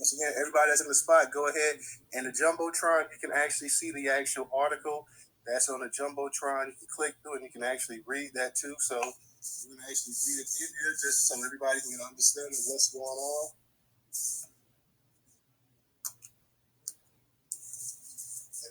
Once again, everybody that's in the spot, go ahead. And the Jumbotron, you can actually see the actual article that's on the Jumbotron. You can click through it and you can actually read that too. So we're going to actually read it in here just so everybody can understand what's going on.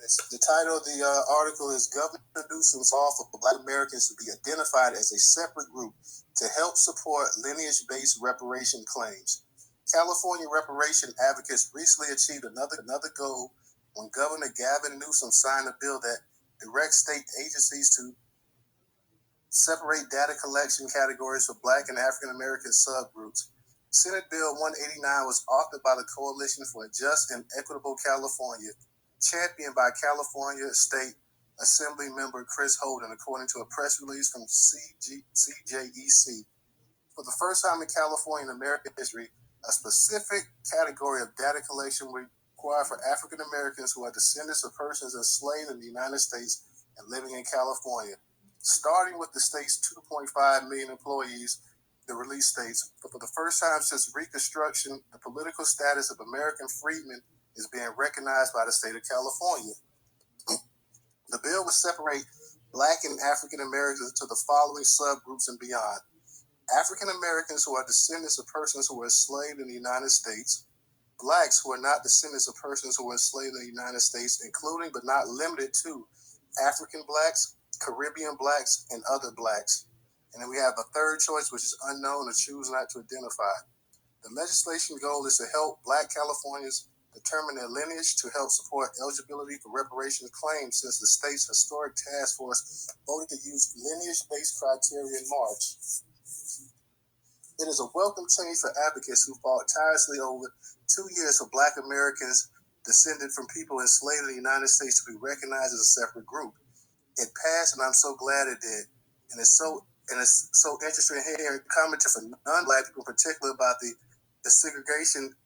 The title of the article is Governor Newsom's offer for Black Americans to be identified as a separate group to help support lineage-based reparation claims. California reparation advocates recently achieved another goal when Governor Gavin Newsom signed a bill that directs state agencies to separate data collection categories for Black and African American subgroups. Senate Bill 189 was authored by the Coalition for a Just and Equitable California, championed by California State Assembly member Chris Holden, according to a press release from CJEC. For the first time in California in American history, a specific category of data collection will require for African Americans who are descendants of persons enslaved in the United States and living in California. Starting with the state's 2.5 million employees, the release states, but for the first time since Reconstruction, the political status of American freedmen is being recognized by the state of California. The bill would separate Black and African Americans into the following subgroups and beyond: African Americans who are descendants of persons who were enslaved in the United States, Blacks who are not descendants of persons who were enslaved in the United States, including but not limited to African Blacks, Caribbean Blacks, and other Blacks. And then we have a third choice, which is unknown or choose not to identify. The legislation goal is to help Black Californians determine their lineage to help support eligibility for reparations claims, since the state's historic task force voted to use lineage-based criteria in March. It is a welcome change for advocates who fought tirelessly over 2 years for Black Americans descended from people enslaved in the United States to be recognized as a separate group. It passed, and I'm so glad it did. And it's so interesting hearing commentary from non-Black people, particularly about the segregation.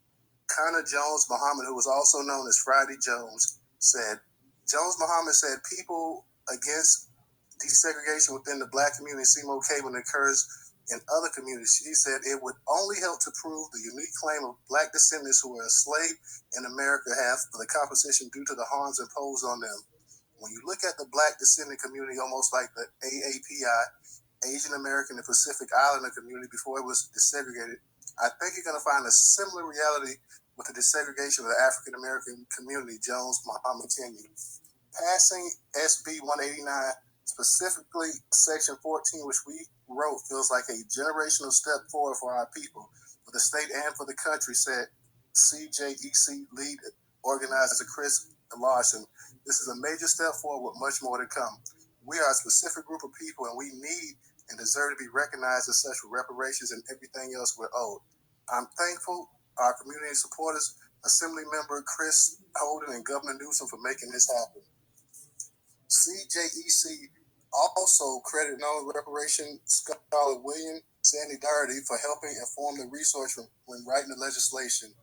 Connor Jones Muhammad, who was also known as Friday Jones, said, people against desegregation within the Black community seem okay when it occurs in other communities. He said it would only help to prove the unique claim of Black descendants who were enslaved in America have for the compensation due to the harms imposed on them. When you look at the Black descendant community, almost like the AAPI, Asian American and Pacific Islander community before it was desegregated, I think you're going to find a similar reality with the desegregation of the African American community, Jones Muhammad continued. Passing SB 189, specifically Section 14, which we wrote, feels like a generational step forward for our people, for the state and for the country, said CJEC lead organizer Chris Larson. This is a major step forward with much more to come. We are a specific group of people, and we need and deserve to be recognized as such for reparations and everything else we're owed. I'm thankful our community supporters, Assembly Member Chris Holden and Governor Newsom for making this happen. CJEC also credited known reparation scholar William Sandy Doherty for helping inform the research when writing the legislation.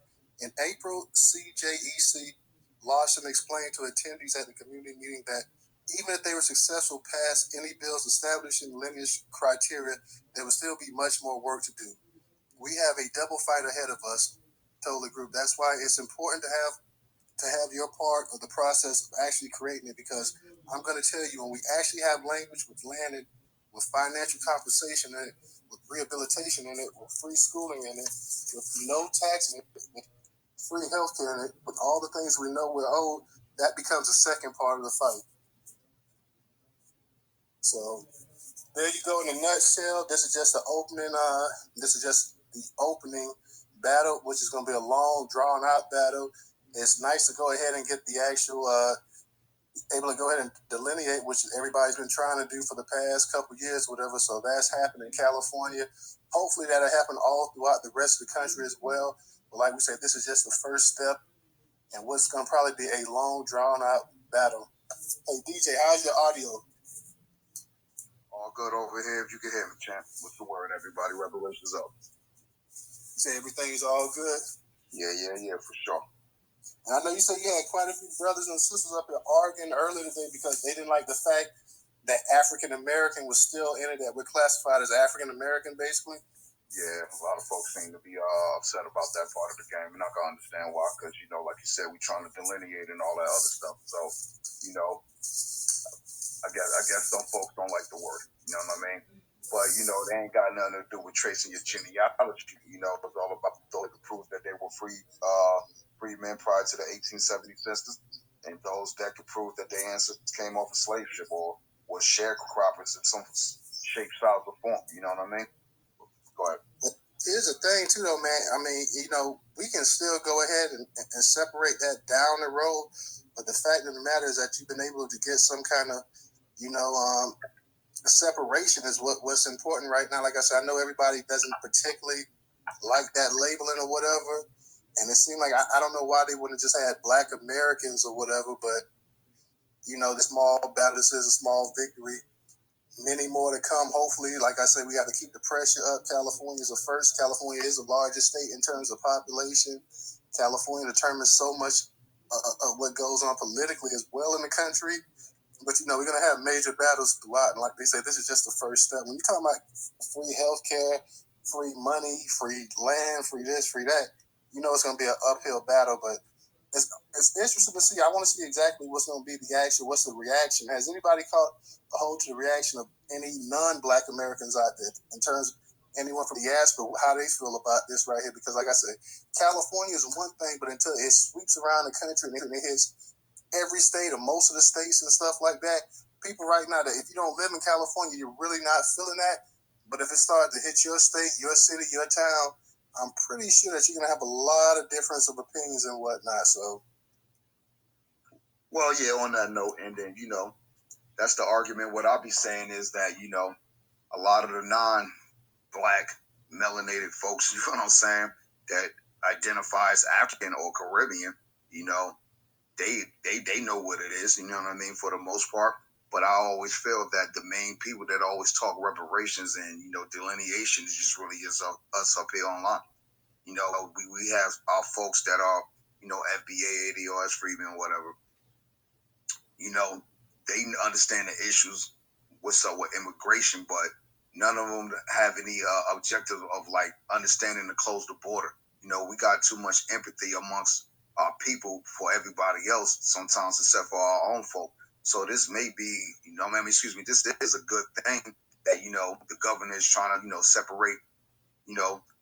In April, CJEC Larson explained to attendees at the community meeting that even if they were successful past any bills establishing lineage criteria, there would still be much more work to do. We have a double fight ahead of us, told the group. That's why it's important to have your part of the process of actually creating it, because I'm going to tell you, when we actually have language with land, with financial compensation in it, with rehabilitation in it, with free schooling in it, with no taxes, with free healthcare in it, with all the things we know we're owed, that becomes the second part of the fight. So there you go in a nutshell. This is just the opening. This is just the opening battle, which is going to be a long, drawn-out battle. It's nice to go ahead and get the actual, able to go ahead and delineate, which everybody's been trying to do for the past couple years, whatever. So that's happening in California. Hopefully that'll happen all throughout the rest of the country as well. But like we said, this is just the first step, and what's going to probably be a long, drawn-out battle. Hey, DJ, how's your audio? All good over here. If you can hear me, champ. What's the word, everybody? Reparations up. You say everything's all good? Yeah, for sure. And I know you said you had quite a few brothers and sisters up here arguing earlier today because they didn't like the fact that African American was still in it, that we're classified as African American, basically. Yeah, a lot of folks seem to be upset about that part of the game, and I can understand why. Because like you said, we're trying to delineate and all that other stuff. So, I guess some folks don't like the word. You know what I mean? But they ain't got nothing to do with tracing your genealogy. It's all about those to prove that they were free men prior to the 1870 census, and those that could prove that their ancestors came off a slave ship or were sharecroppers in some shape, size, or form. You know what I mean? Go ahead. Here's the thing, too, though, man. I mean, we can still go ahead and separate that down the road, but the fact of the matter is that you've been able to get some kind of, separation is what's important right now. Like I said, I know everybody doesn't particularly like that labeling or whatever, and it seemed like I don't know why they wouldn't have just had Black Americans or whatever, but the small battle, this is a small victory. Many more to come, hopefully. Like I said, we got to keep the pressure up. California is the first. California is the largest state in terms of population. California determines so much of what goes on politically as well in the country. But, we're going to have major battles throughout. And like they say, this is just the first step. When you're talking about free healthcare, free money, free land, free this, free that, it's going to be an uphill battle. But it's interesting to see. I want to see exactly what's going to be what's the reaction. Has anybody caught a hold to the reaction of any non-Black Americans out there in terms of anyone from the diaspora, how they feel about this right here? Because like I said, California is one thing, but until it sweeps around the country and it hits every state or most of the states and stuff like that, people right now that if you don't live in California, you're really not feeling that. But if it started to hit your state, your city, your town, I'm pretty sure that you're going to have a lot of difference of opinions and whatnot. So, well, yeah, on that note, and then, that's the argument. What I'll be saying is that, a lot of the non-Black melanated folks, you know what I'm saying, that identify as African or Caribbean, they know what it is, you know what I mean, for the most part. But I always feel that the main people that always talk reparations and, delineation is just really is us up here online. We have our folks that are, FBA, ADRs, Freeman, whatever. They understand the issues, what's up with immigration, but none of them have any objective of like understanding to close the border. We got too much empathy amongst our people for everybody else sometimes, except for our own folk. So this may be, this is a good thing that, the governor is trying to, separate,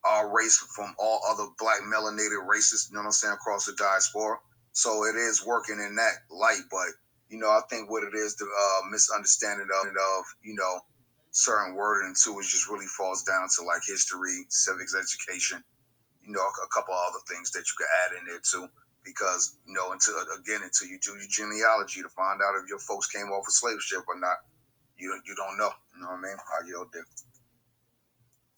our race from all other Black melanated races, you know what I'm saying, across the diaspora. So it is working in that light, but I think what it is, the misunderstanding of certain wording too, is just really falls down to like history, civics education, a couple of other things that you could add in there too. Because, until you do your genealogy to find out if your folks came off a slave ship or not, you don't know. You know what I mean? How you do.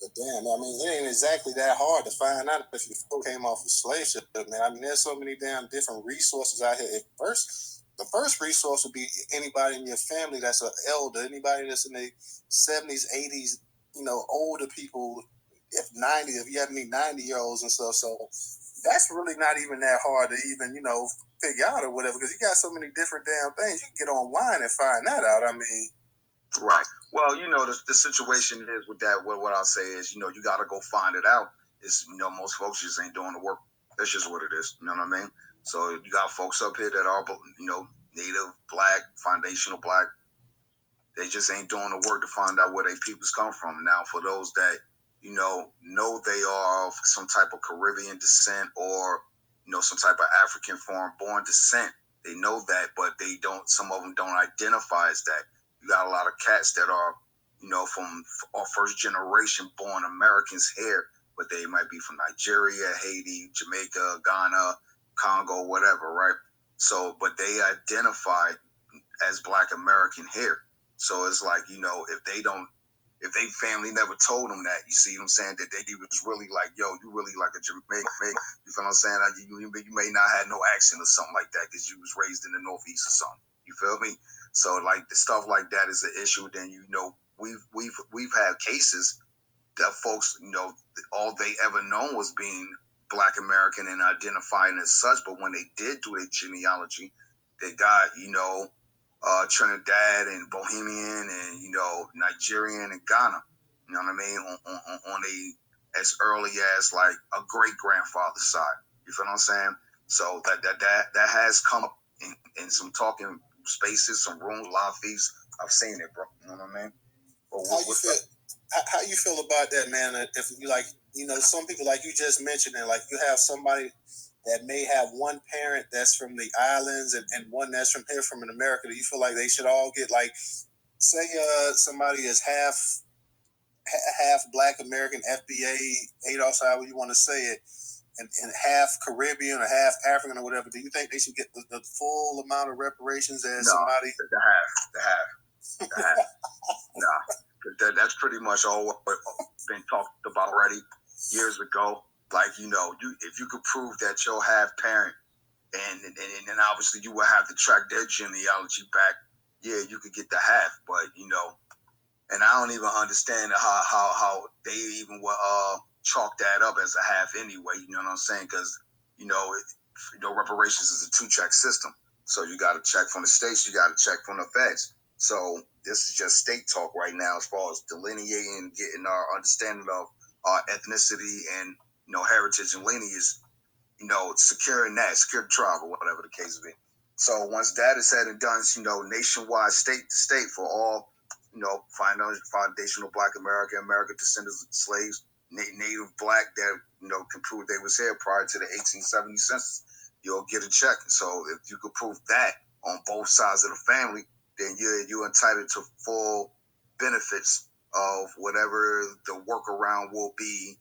But damn, I mean, it ain't exactly that hard to find out if your folk came off a slave ship, man. I mean, there's so many damn different resources out here. The first resource would be anybody in your family that's an elder, anybody that's in their 70s, 80s, older people, if you have any 90-year-olds and stuff. So that's really not even that hard to even, figure out or whatever, because you got so many different damn things. You can get online and find that out. I mean, right. Well, the situation is with that. What I'll say is, you got to go find it out. It's, most folks just ain't doing the work. That's just what it is. You know what I mean? So you got folks up here that are, Native, Black, foundational Black. They just ain't doing the work to find out where their peoples come from. Now, for those that, know they are of some type of Caribbean descent or, some type of African foreign-born descent, they know that, but they don't. Some of them don't identify as that. You got a lot of cats that are, from our first generation born Americans here, but they might be from Nigeria, Haiti, Jamaica, Ghana, Congo, whatever, right? So, but they identify as Black American here. So it's like, if they family never told them that, you see what I'm saying, that they was really like, yo, you really like a Jamaican, you feel what I'm saying? Like you may not have no accent or something like that because you was raised in the Northeast or something. You feel me? So like the stuff like that is an issue. Then, we've had cases that folks, all they ever known was being Black American and identifying as such. But when they did do their genealogy, they got, Trinidad and Bohemian and, Nigerian and Ghana, you know what I mean, on a as early as like a great grandfather's side. You feel what I'm saying? So that has come up in some talking spaces, some rooms, lobbies. I've seen it, bro. You know what I mean? Well, how you feel about that, man? If you like, some people like you just mentioned, and like you have somebody that may have one parent that's from the islands and one that's from here from America. Do you feel like they should all get like, say, somebody is half Black American, FBA, ADOS, however you want to say it, and half Caribbean or half African or whatever? Do you think they should get the full amount of reparations as somebody? The half. Nah, because that's pretty much all what been talked about already years ago. Like, if you could prove that your half parent, and obviously you will have to track their genealogy back, yeah, you could get the half. But, and I don't even understand how they even will chalk that up as a half anyway. You know what I'm saying? Because, reparations is a two-check system. So you got to check from the states, you got to check from the feds. So this is just state talk right now as far as delineating, getting our understanding of our ethnicity and, heritage and lineage, securing the tribe or whatever the case may be. So once that is said and done, nationwide, state to state for all, foundational Black America descendants of slaves, native Black that, can prove they was here prior to the 1870 census, you'll get a check. So if you could prove that on both sides of the family, then you're entitled to full benefits of whatever the workaround will be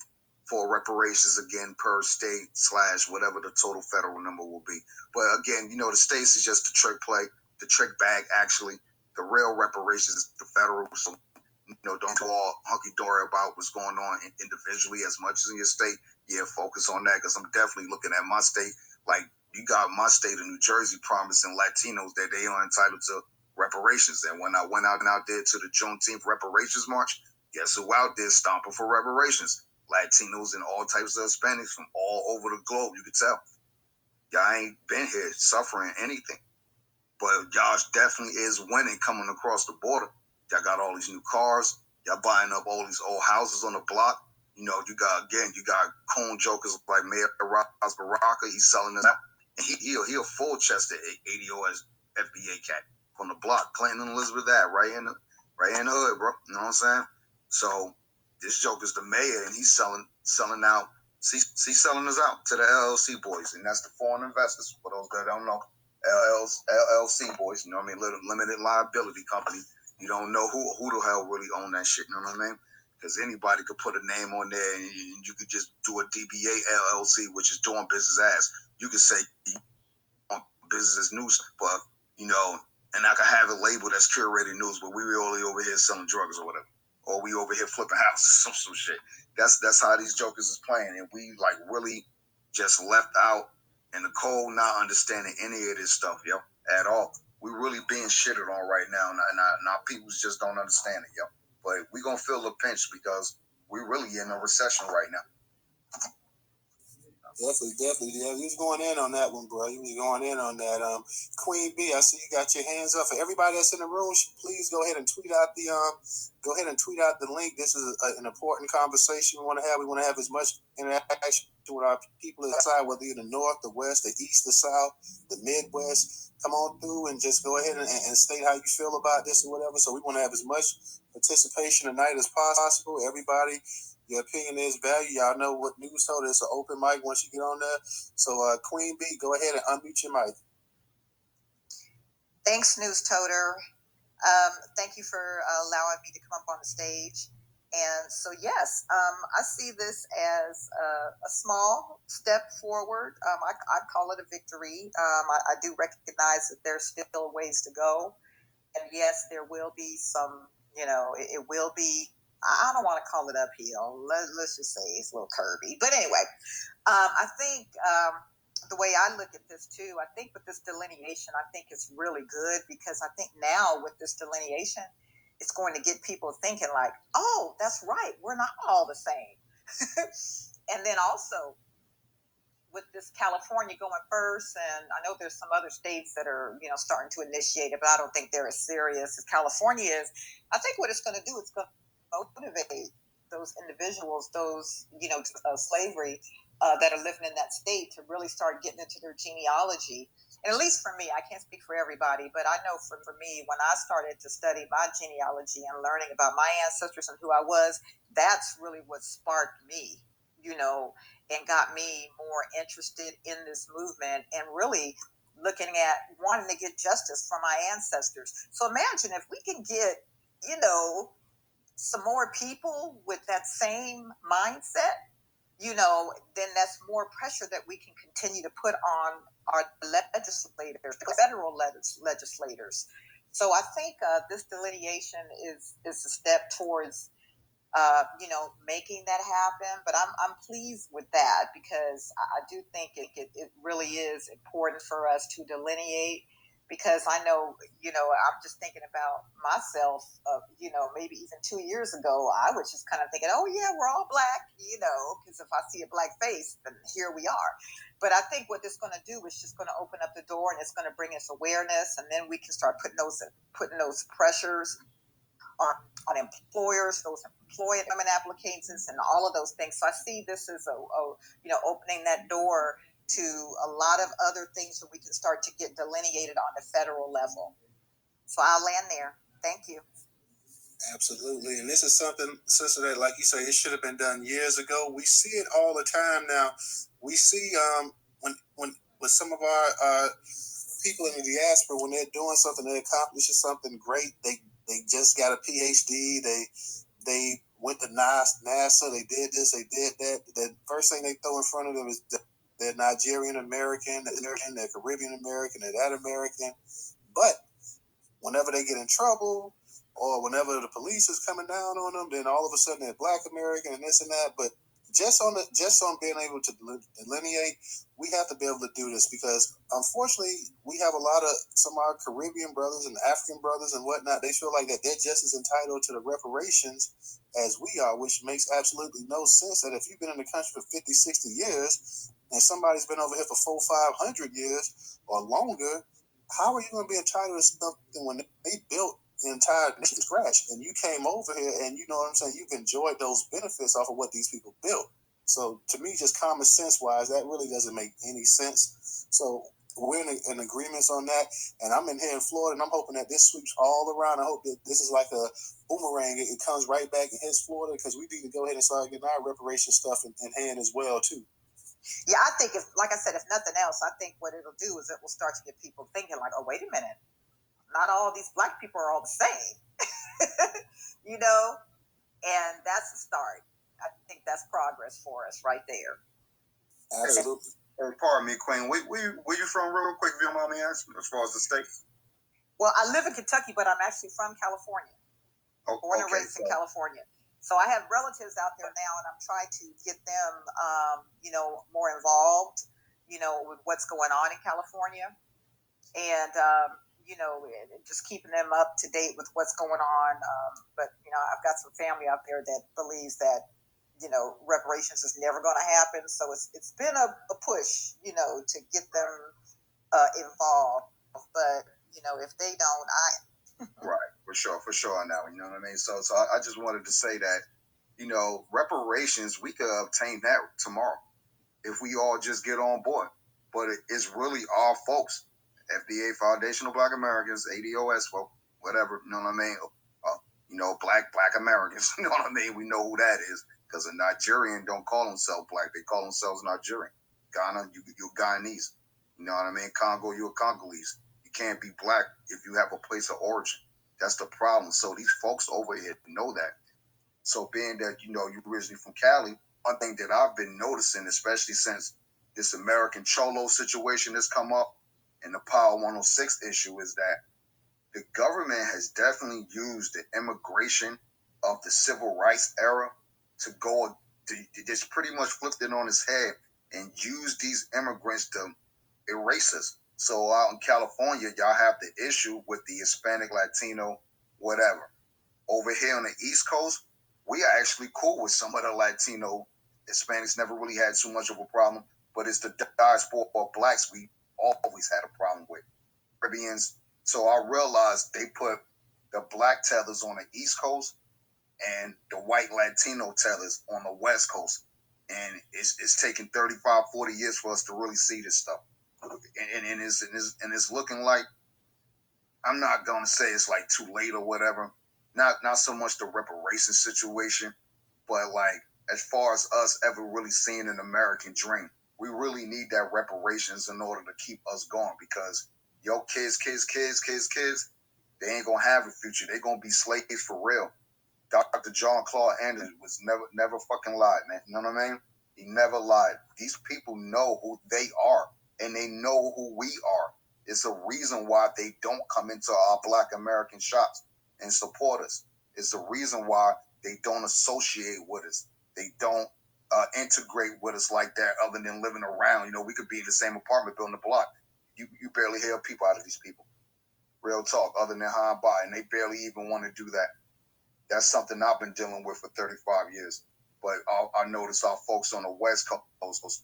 for reparations, again, per state / whatever the total federal number will be. But again, the states is just the trick play, the trick bag, actually. The real reparations is the federal. So, don't go all hunky-dory about what's going on individually as much as in your state. Yeah, focus on that, because I'm definitely looking at my state. Like, you got my state of New Jersey promising Latinos that they are entitled to reparations. And when I went out there to the Juneteenth reparations march, guess who out there stomping for reparations? Latinos and all types of Hispanics from all over the globe. You could tell. Y'all ain't been here suffering anything. But y'all definitely is winning coming across the border. Y'all got all these new cars. Y'all buying up all these old houses on the block. You got coon jokers like Mayor Ras Baraka. He's selling this out. And he a full-chested ADOS FBA cat from the block. Clinton and Elizabeth Ave, right in the hood, bro. You know what I'm saying? So this joker's the mayor, and he's selling out. He's selling us out to the LLC boys, and that's the foreign investors. For those that don't know, LLC boys, limited liability company. You don't know who the hell really own that shit. You know what I mean? Because anybody could put a name on there, and you could just do a DBA LLC, which is doing business as. You could say business news, but and I could have a label that's curated news, but we really over here selling drugs or whatever, or we over here flipping houses, some shit. That's how these jokers is playing, and we like really just left out in the cold, not understanding any of this stuff, at all. We really being shitted on right now, and our people just don't understand it, But we gonna feel the pinch because we really in a recession right now. Definitely. Yeah, you was going in on that one, bro. You was going in on that. Queen B, I see you got your hands up. For everybody that's in the room, please go ahead and tweet out the link. This is an important conversation we want to have. We want to have as much interaction with our people inside, whether you're the north, the west, the east, the south, the Midwest. Come on through and just go ahead and state how you feel about this or whatever. So we want to have as much participation tonight as possible. Everybody, your opinion is value. Y'all know what Newstoter is, an open mic once you get on there. So, Queen B, go ahead and unmute your mic. Thanks, Newstoter. Thank you for allowing me to come up on the stage. And so, yes, I see this as a small step forward. I'd call it a victory. I do recognize that there's still ways to go. And yes, there will be some, it will be, I don't want to call it uphill. Let's just say it's a little curvy. But anyway, I think the way I look at this too, I think with this delineation, I think it's really good, because I think now with this delineation, it's going to get people thinking like, oh, that's right, we're not all the same. And then also with this California going first, and I know there's some other states that are, starting to initiate it, but I don't think they're as serious as California is. I think what it's going to do, it's going to motivate those individuals, those, slavery, that are living in that state, to really start getting into their genealogy. And at least for me, I can't speak for everybody, but I know for me, when I started to study my genealogy and learning about my ancestors and who I was, that's really what sparked me, and got me more interested in this movement, and really looking at wanting to get justice for my ancestors. So imagine if we can get, some more people with that same mindset, then that's more pressure that we can continue to put on our legislators, federal legislators. So I think this delineation is a step towards, making that happen. But I'm pleased with that, because I do think it really is important for us to delineate. Because I know, I'm just thinking about myself, maybe even 2 years ago, I was just kind of thinking, oh yeah, we're all black, because if I see a black face, then here we are. But I think what it's going to do is just going to open up the door, and it's going to bring us awareness, and then we can start putting those pressures on employers, those employment applications, and all of those things. So I see this as opening that door to a lot of other things that we can start to get delineated on the federal level. So I'll land there. Thank you. Absolutely. And this is something, sister, that, like you say, it should have been done years ago. We see it all the time now. We see when with some of our people in the diaspora, when they're doing something, they're accomplishing something great. They just got a PhD. They went to NASA. They did this. They did that. The first thing they throw in front of them is they're Nigerian American, they're Caribbean American, they're that American. But whenever they get in trouble, or whenever the police is coming down on them, then all of a sudden they're Black American and this and that. But just on being able to delineate, we have to be able to do this, because unfortunately we have a lot of some of our Caribbean brothers and African brothers and whatnot. They feel like that they're just as entitled to the reparations as we are, which makes absolutely no sense. That if you've been in the country for 50, 60 years and somebody's been over here for 400, 500 years or longer, how are you going to be entitled to something when they built the entire nation from scratch, and you came over here and, you know what I'm saying, you've enjoyed those benefits off of what these people built? So to me, just common sense wise, that really doesn't make any sense. So we're in agreements on that, and I'm in here in Florida, and I'm hoping that this sweeps all around. I hope that this is like a boomerang. It comes right back and hits Florida, because we need to go ahead and start getting our reparation stuff in hand as well too. Yeah, I think like I said, if nothing else, I think what it'll do is it will start to get people thinking like, oh, wait a minute, not all these Black people are all the same, and that's a start. I think that's progress for us right there. Absolutely. Hey, pardon me, Queen. Where you from, real quick, if you don't mind me asking, as far as the state? Well, I live in Kentucky, but I'm actually from California. Born and raised in California. So I have relatives out there now, and I'm trying to get them, more involved, with what's going on in California, and just keeping them up to date with what's going on. But I've got some family out there that believes that reparations is never going to happen. So it's been a push, to get them involved. But if they don't, Right, for sure now. You know what I mean? So I just wanted to say that, reparations, we could obtain that tomorrow if we all just get on board. But it's really our folks, FBA, Foundational Black Americans, ADOS, well, whatever, you know what I mean? Black Americans, you know what I mean? We know who that is, because a Nigerian don't call themselves Black. They call themselves Nigerian. Ghana, you're Guyanese. You know what I mean? Congo, you're a Congolese. You can't be Black if you have a place of origin. That's the problem. So these folks over here know that. So being that, you're originally from Cali, one thing that I've been noticing, especially since this American Cholo situation has come up and the Power 106 issue, is that the government has definitely used the immigration of the civil rights era to go, to just pretty much flipped it on its head and use these immigrants to erase us. So out in California, y'all have the issue with the Hispanic, Latino, whatever. Over here on the East Coast, we are actually cool with some of the Latino. Hispanics never really had too much of a problem, but it's the diaspora or Blacks we always had a problem with. Caribbeans. So I realized they put the Black tethers on the East Coast and the white Latino tellers on the West Coast. And it's taken 35, 40 years for us to really see this stuff. And it's looking like, I'm not going to say it's like too late or whatever. Not so much the reparations situation, but like as far as us ever really seeing an American dream, we really need that reparations in order to keep us going, because kids, they ain't going to have a future. They're going to be slaves for real. Dr. John Claude Anderson was never fucking lied, man. You know what I mean? He never lied. These people know who they are, and they know who we are. It's a reason why they don't come into our Black American shops and support us. It's the reason why they don't associate with us. They don't integrate with us like that, other than living around. You know, we could be in the same apartment building a block. You barely hear people out of these people. Real talk, other than high and by, and they barely even want to do that. That's something I've been dealing with for 35 years. But I notice our folks on the West Coast,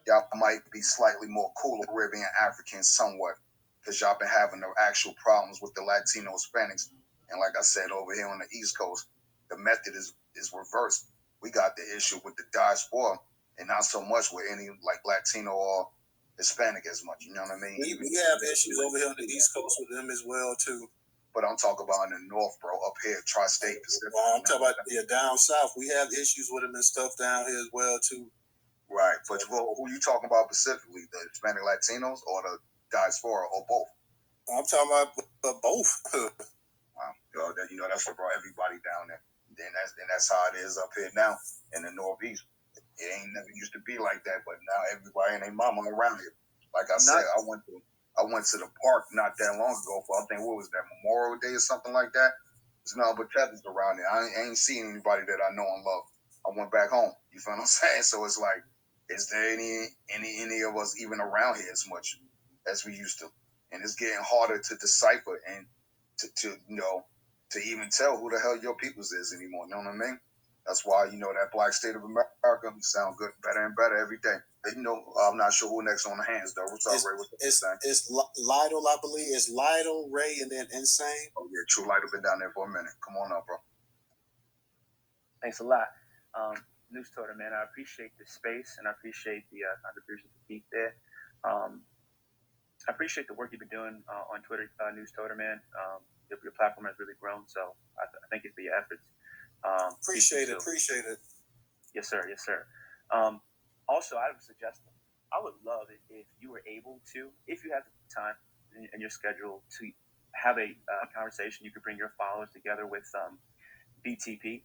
y'all might be slightly more cool Caribbean Africans somewhat, because y'all been having the actual problems with the Latino Hispanics. And like I said, over here on the East Coast, the method is reversed. We got the issue with the diaspora, and not so much with any like Latino or Hispanic as much. You know what I mean? We have issues over here on the East Coast with them as well too. But I'm talking about in the North, bro, up here, Tri-State Pacific. Well, I'm talking about down south. We have issues with them and stuff down here as well too. Right, but who you talking about specifically? The Hispanic Latinos or the diaspora, or both? I'm talking about both. Wow, that's what brought everybody down there. Then that's how it is up here now in the Northeast. It ain't never used to be like that, but now everybody and their mama around here. Like I said, I went to the park not that long ago for, I think, what was that, Memorial Day or something like that. There's nothing but tethers around there. I ain't seen anybody that I know and love. I went back home. You feel what I'm saying? So it's like, is there any of us even around here as much as we used to? And it's getting harder to decipher and to even tell who the hell your peoples is anymore. You know what I mean? That's why, that Black State of America sound good, better and better every day. I'm not sure who next on the hands, though. What's up, Ray? It's Lytle, I believe. It's Lytle, Ray, and then Insane. Oh, yeah, True Lytle been down there for a minute. Come on up, bro. Thanks a lot. Newstoter, man, I appreciate the space, and I appreciate the contributions to Keith there. I appreciate the work you've been doing on Twitter, Newstoter, man. Your platform has really grown, so I thank you for your efforts. Appreciate it. Yes, sir. Also, I would suggest, I would love it if you were able to, if you have the time in your schedule, to have a conversation. You could bring your followers together with BTP,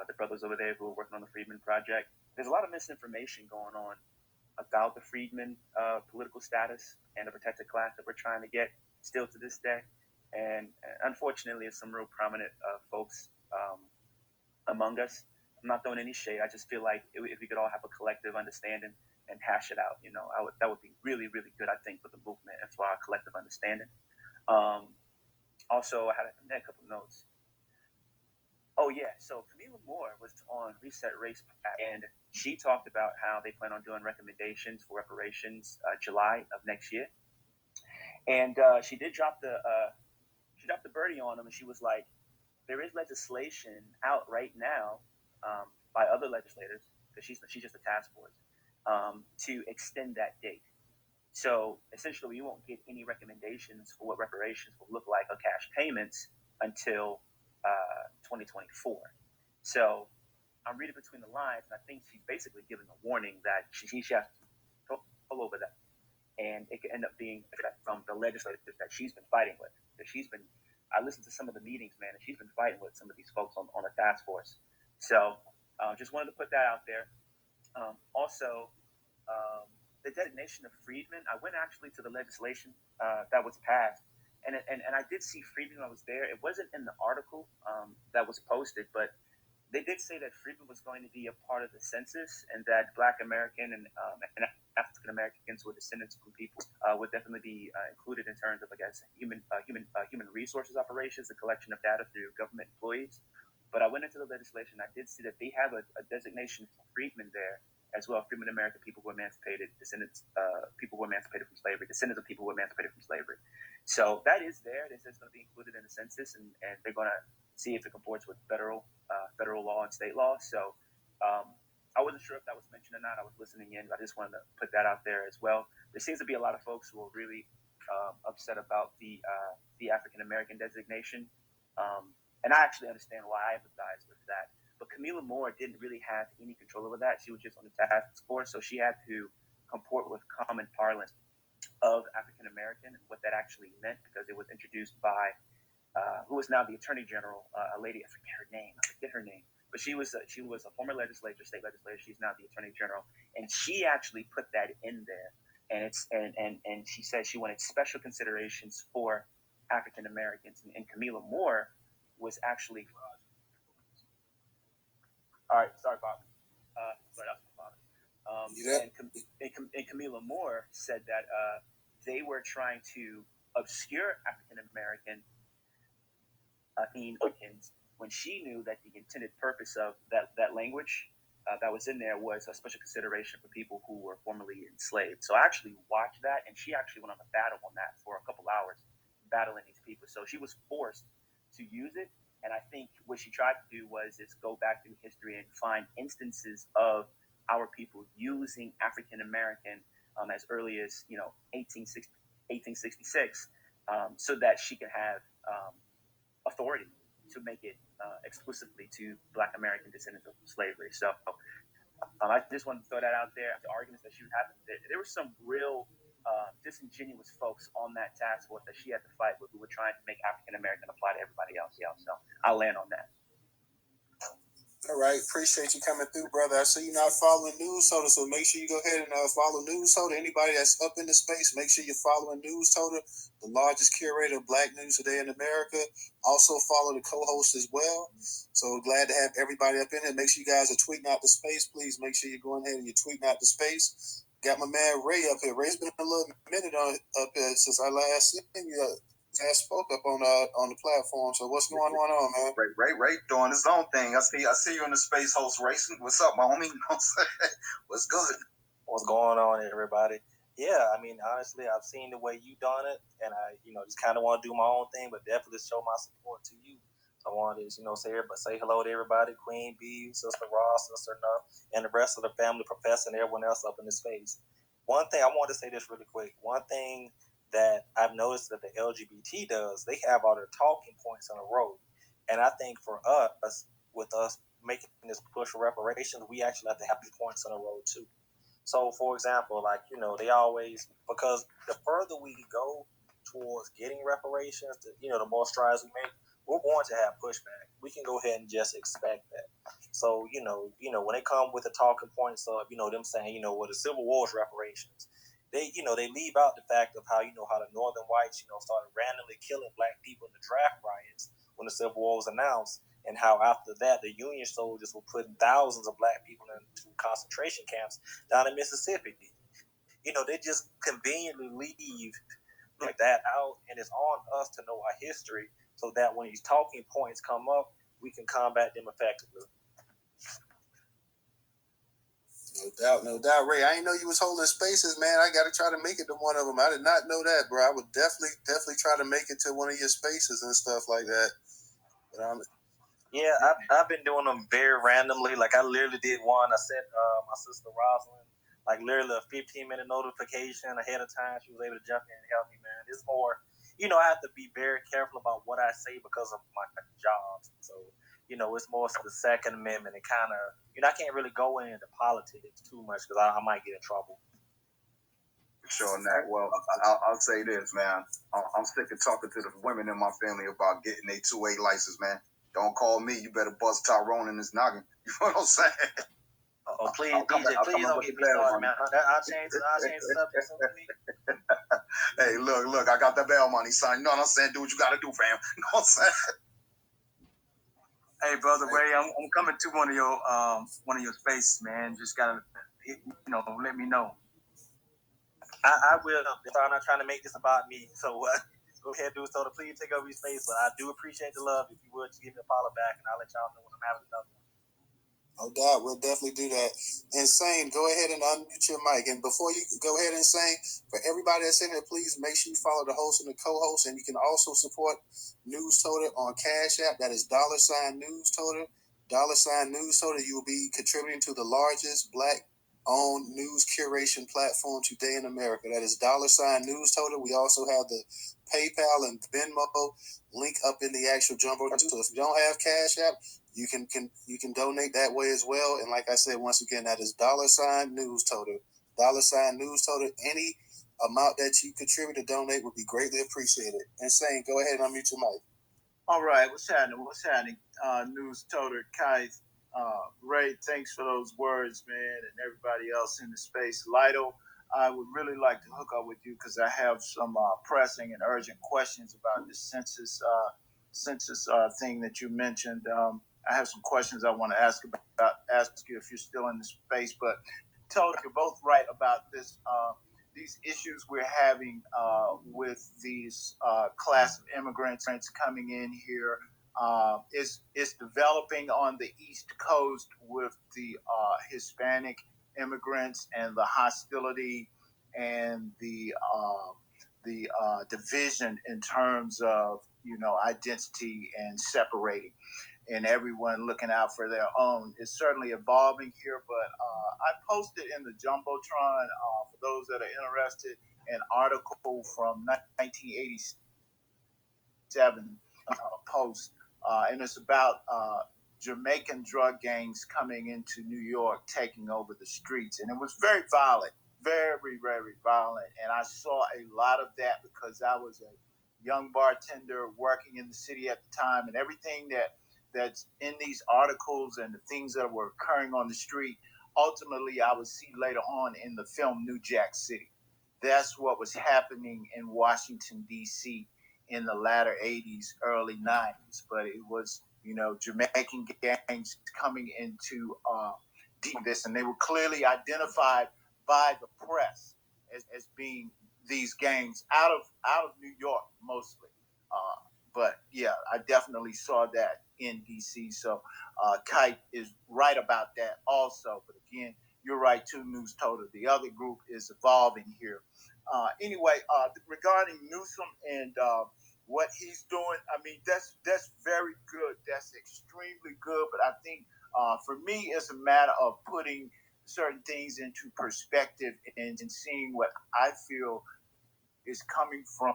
the brothers over there who are working on the Freedmen Project. There's a lot of misinformation going on about the Freedmen political status and the protected class that we're trying to get still to this day. And unfortunately, some real prominent folks among us. I'm not throwing any shade. I just feel like if we could all have a collective understanding and hash it out, that would be really, really good, I think, for the movement and for our collective understanding. Also, I had a couple notes. Oh, yeah. So Camila Moore was on Reset Race, and she talked about how they plan on doing recommendations for reparations July of next year. And she did drop the birdie on them, and she was like, there is legislation out right now by other legislators, because she's just a task force, to extend that date. So essentially, we won't get any recommendations for what reparations will look like or cash payments until 2024. So I'm reading between the lines, and I think she's basically giving a warning that she has to pull over that. And it could end up being from the legislators that she's been fighting with. I listened to some of the meetings, man, and she's been fighting with some of these folks on the task force. So just wanted to put that out there. Also, the designation of freedmen, I went actually to the legislation that was passed, and I did see freedmen when I was there. It wasn't in the article that was posted, but they did say that freedmen was going to be a part of the census, and that Black American and African Americans who are descendants from people would definitely be included in terms of, I guess, human resources operations, the collection of data through government employees. But I went into the legislation. I did see that they have a designation for freedmen there as well. Freedmen American people who were emancipated, descendants, people who were emancipated from slavery, descendants of people who were emancipated from slavery. So that is there. It is going to be included in the census, and they're going to see if it comports with federal law and state law. So I wasn't sure if that was mentioned or not. I was listening in, but I just wanted to put that out there as well. There seems to be a lot of folks who are really upset about the African American designation, and I actually understand why. I empathize with that. But Camila Moore didn't really have any control over that. She was just on the task force, so she had to comport with common parlance of African American and what that actually meant, because it was introduced by who is now the Attorney General, a lady, I forget her name, but she was a former state legislator. She's now the Attorney General, and she actually put that in there. And she said she wanted special considerations for African Americans, and Camila Moore was actually. All right, sorry, Bob. Sorry, that's my father. And Camila Moore said that they were trying to obscure African American when she knew that the intended purpose of that language that was in there was a special consideration for people who were formerly enslaved. So I actually watched that, and she actually went on a battle on that for a couple hours, battling these people. So she was forced to use it, and I think what she tried to do was just go back through history and find instances of our people using African American as early as 1866, so that she could have authority to make it exclusively to Black American descendants of slavery. So I just wanted to throw that out there. The arguments that she was having, there were some real disingenuous folks on that task force that she had to fight with, who were trying to make African American apply to everybody else. So I'll land on that. All right, appreciate you coming through, brother. I see you're not following Newstoter, so make sure you go ahead and follow Newstoter. Anybody that's up in the space, make sure you're following Newstoter, the largest curator of Black news today in America. Also follow the co-host as well. So glad to have everybody up in here. Make sure you guys are tweeting out the space. Please make sure you're going ahead and you're tweeting out the space. Got my man Ray up here. Ray's been a little minute up here since I last seen you. I spoke up on the platform. So what's going on, man? Ray doing his own thing. I see you in the space host racing. What's up, my homie? What's good? What's going on, everybody? Yeah, I mean, honestly, I've seen the way you done it, and I, just kind of want to do my own thing, but definitely show my support to you. So I wanted to, say hello to everybody, Queen B, Sister Ross, Sister Nuff, and the rest of the family, Professor, and everyone else up in the space. One thing I want to say this really quick. One thing that I've noticed that the LGBT does, they have all their talking points on the road. And I think for us, with us making this push for reparations, we actually have to have these points on the road too. So, for example, they always, because the further we go towards getting reparations, the more strides we make, we're going to have pushback. We can go ahead and just expect that. So, when they come with the talking points of, them saying, the Civil War's reparations, they leave out the fact of how the Northern whites, started randomly killing Black people in the draft riots when the Civil War was announced, and how after that the Union soldiers were putting thousands of Black people into concentration camps down in Mississippi. They just conveniently leave like that out, and it's on us to know our history so that when these talking points come up, we can combat them effectively. No doubt, Ray. I didn't know you was holding spaces, man. I got to try to make it to one of them. I did not know that, bro. I would definitely try to make it to one of your spaces and stuff like that. But yeah, I've been doing them very randomly. Like I literally did one. I sent my sister Rosalind literally a 15-minute notification ahead of time. She was able to jump in and help me, man. It's more, I have to be very careful about what I say because of my job. So, it's more so the Second Amendment and kind of, I can't really go into politics too much because I might get in trouble. Sure, Nat. Well, I'll say this, man. I'm sick of talking to the women in my family about getting a 2A license, man. Don't call me. You better buzz Tyrone in his noggin. You know what I'm saying? Oh, please, DJ, please don't get me started, man. I'll change the subject. Hey, look, I got the bail money, son. You know what I'm saying? Do what you got to do, fam. You know what I'm saying? Hey, brother Ray, I'm coming to one of your spaces, man. Just gotta, let me know. I will. I'm not trying to make this about me, so go ahead, do so. Please take over your space, but I do appreciate the love. If you would, just give me a follow back, and I'll let y'all know when I'm having another one. No doubt, we'll definitely do that. Insane, go ahead and unmute your mic. And before you go ahead, Insane, for everybody that's in here, please make sure you follow the host and the co-host. And you can also support Newstoter on Cash App. That is $Newstoter. $Newstoter. You will be contributing to the largest Black-owned news curation platform today in America. That is $Newstoter. We also have the PayPal and Venmo link up in the actual jumbo. So if you don't have Cash App, you can donate that way as well. And like I said, once again, that is $Newstoter. $Newstoter. Any amount that you contribute to donate would be greatly appreciated. Insane, go ahead and unmute your mic. All right, what's happening? Newstoter, Kai, Ray, thanks for those words, man, and everybody else in the space. Lido, I would really like to hook up with you because I have some pressing and urgent questions about this census thing that you mentioned. I have some questions I want to ask you if you're still in the space. But Total, you're both right about this. These issues we're having with these class of immigrants coming in here is developing on the East Coast with the Hispanic immigrants and the hostility and the division in terms of identity and separating, and everyone looking out for their own. It's certainly evolving here, but I posted in the Jumbotron, for those that are interested, an article from 1987 post, and it's about Jamaican drug gangs coming into New York, taking over the streets, and it was very violent, very, very violent, and I saw a lot of that because I was a young bartender working in the city at the time, and everything that's in these articles and the things that were occurring on the street, ultimately I would see later on in the film New Jack City. That's what was happening in Washington, D.C. in the latter 80s, early 90s. But it was, Jamaican gangs coming into this, and they were clearly identified by the press as being these gangs out of New York mostly. But yeah, I definitely saw that in DC. So Kite is right about that also. But again, you're right too, Newstoter. The other group is evolving here. Anyway, regarding Newsom and what he's doing, I mean, that's very good. That's extremely good. But I think for me, it's a matter of putting certain things into perspective and seeing what I feel is coming from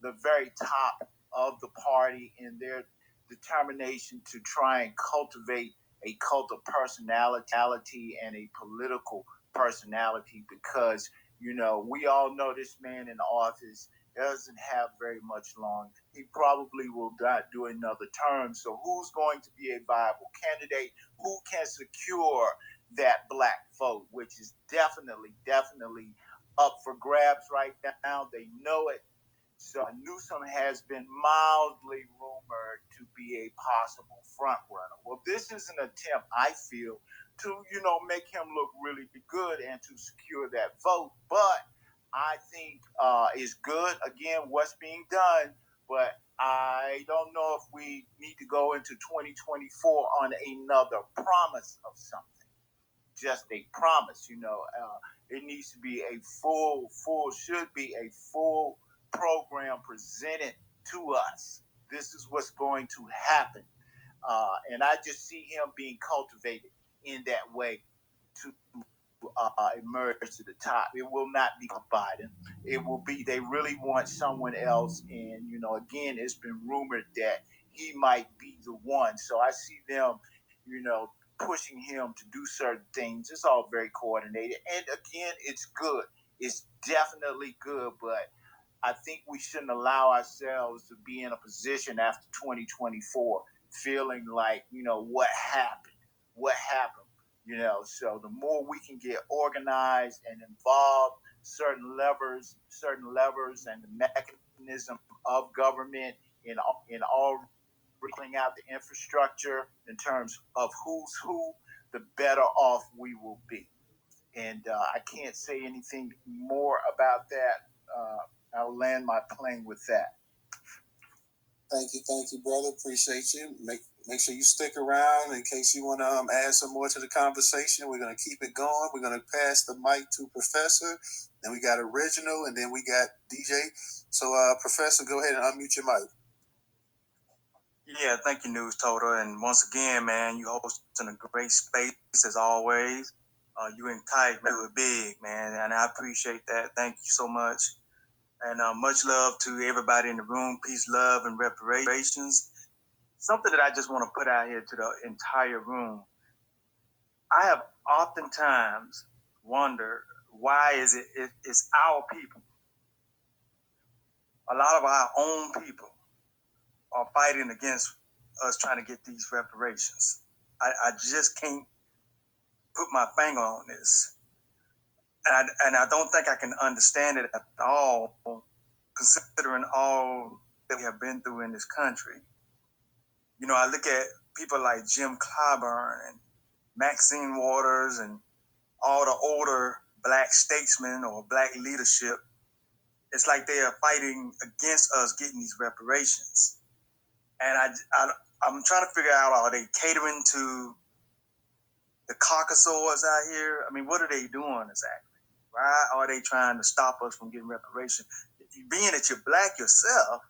the very top of the party and their determination to try and cultivate a cult of personality and a political personality, because we all know this man in office doesn't have very much long. He probably will not do another term. So who's going to be a viable candidate? Who can secure that black vote, which is definitely up for grabs right now. They know it. So Newsom has been mildly rumored to be a possible front runner. Well, this is an attempt, I feel, to make him look really good and to secure that vote. But I think is good. Again, what's being done, but I don't know if we need to go into 2024 on another promise of something. Just a promise, it needs to be a should be a full program presented to us. This is what's going to happen. And I just see him being cultivated in that way to emerge to the top. It will not be Biden. It will be, they really want someone else. And, again, it's been rumored that he might be the one. So I see them, pushing him to do certain things. It's all very coordinated. And again, it's good. It's definitely good, but I think we shouldn't allow ourselves to be in a position after 2024 feeling like, what happened? What happened? So the more we can get organized and involved, certain levers and the mechanism of government in all bringing out the infrastructure in terms of who's who, the better off we will be. And I can't say anything more about that. I'll land my plane with that. Thank you, brother. Appreciate you. Make sure you stick around in case you want to add some more to the conversation. We're going to keep it going. We're going to pass the mic to Professor. Then we got Original, and then we got DJ. So, Professor, go ahead and unmute your mic. Yeah, thank you, Newstoter. And once again, man, you hosting a great space as always. You and Kite do it big, man, and I appreciate that. Thank you so much. And much love to everybody in the room. Peace, love, and reparations. Something that I just want to put out here to the entire room. I have oftentimes wondered why it's our people. A lot of our own people are fighting against us trying to get these reparations. I just can't put my finger on this. And I don't think I can understand it at all, considering all that we have been through in this country. You know, I look at people like Jim Clyburn and Maxine Waters and all the older black statesmen or black leadership. It's like they are fighting against us getting these reparations. And I'm trying to figure out, are they catering to the caucasoids out here? I mean, what are they doing exactly? Why are they trying to stop us from getting reparations? Being that you're black yourself,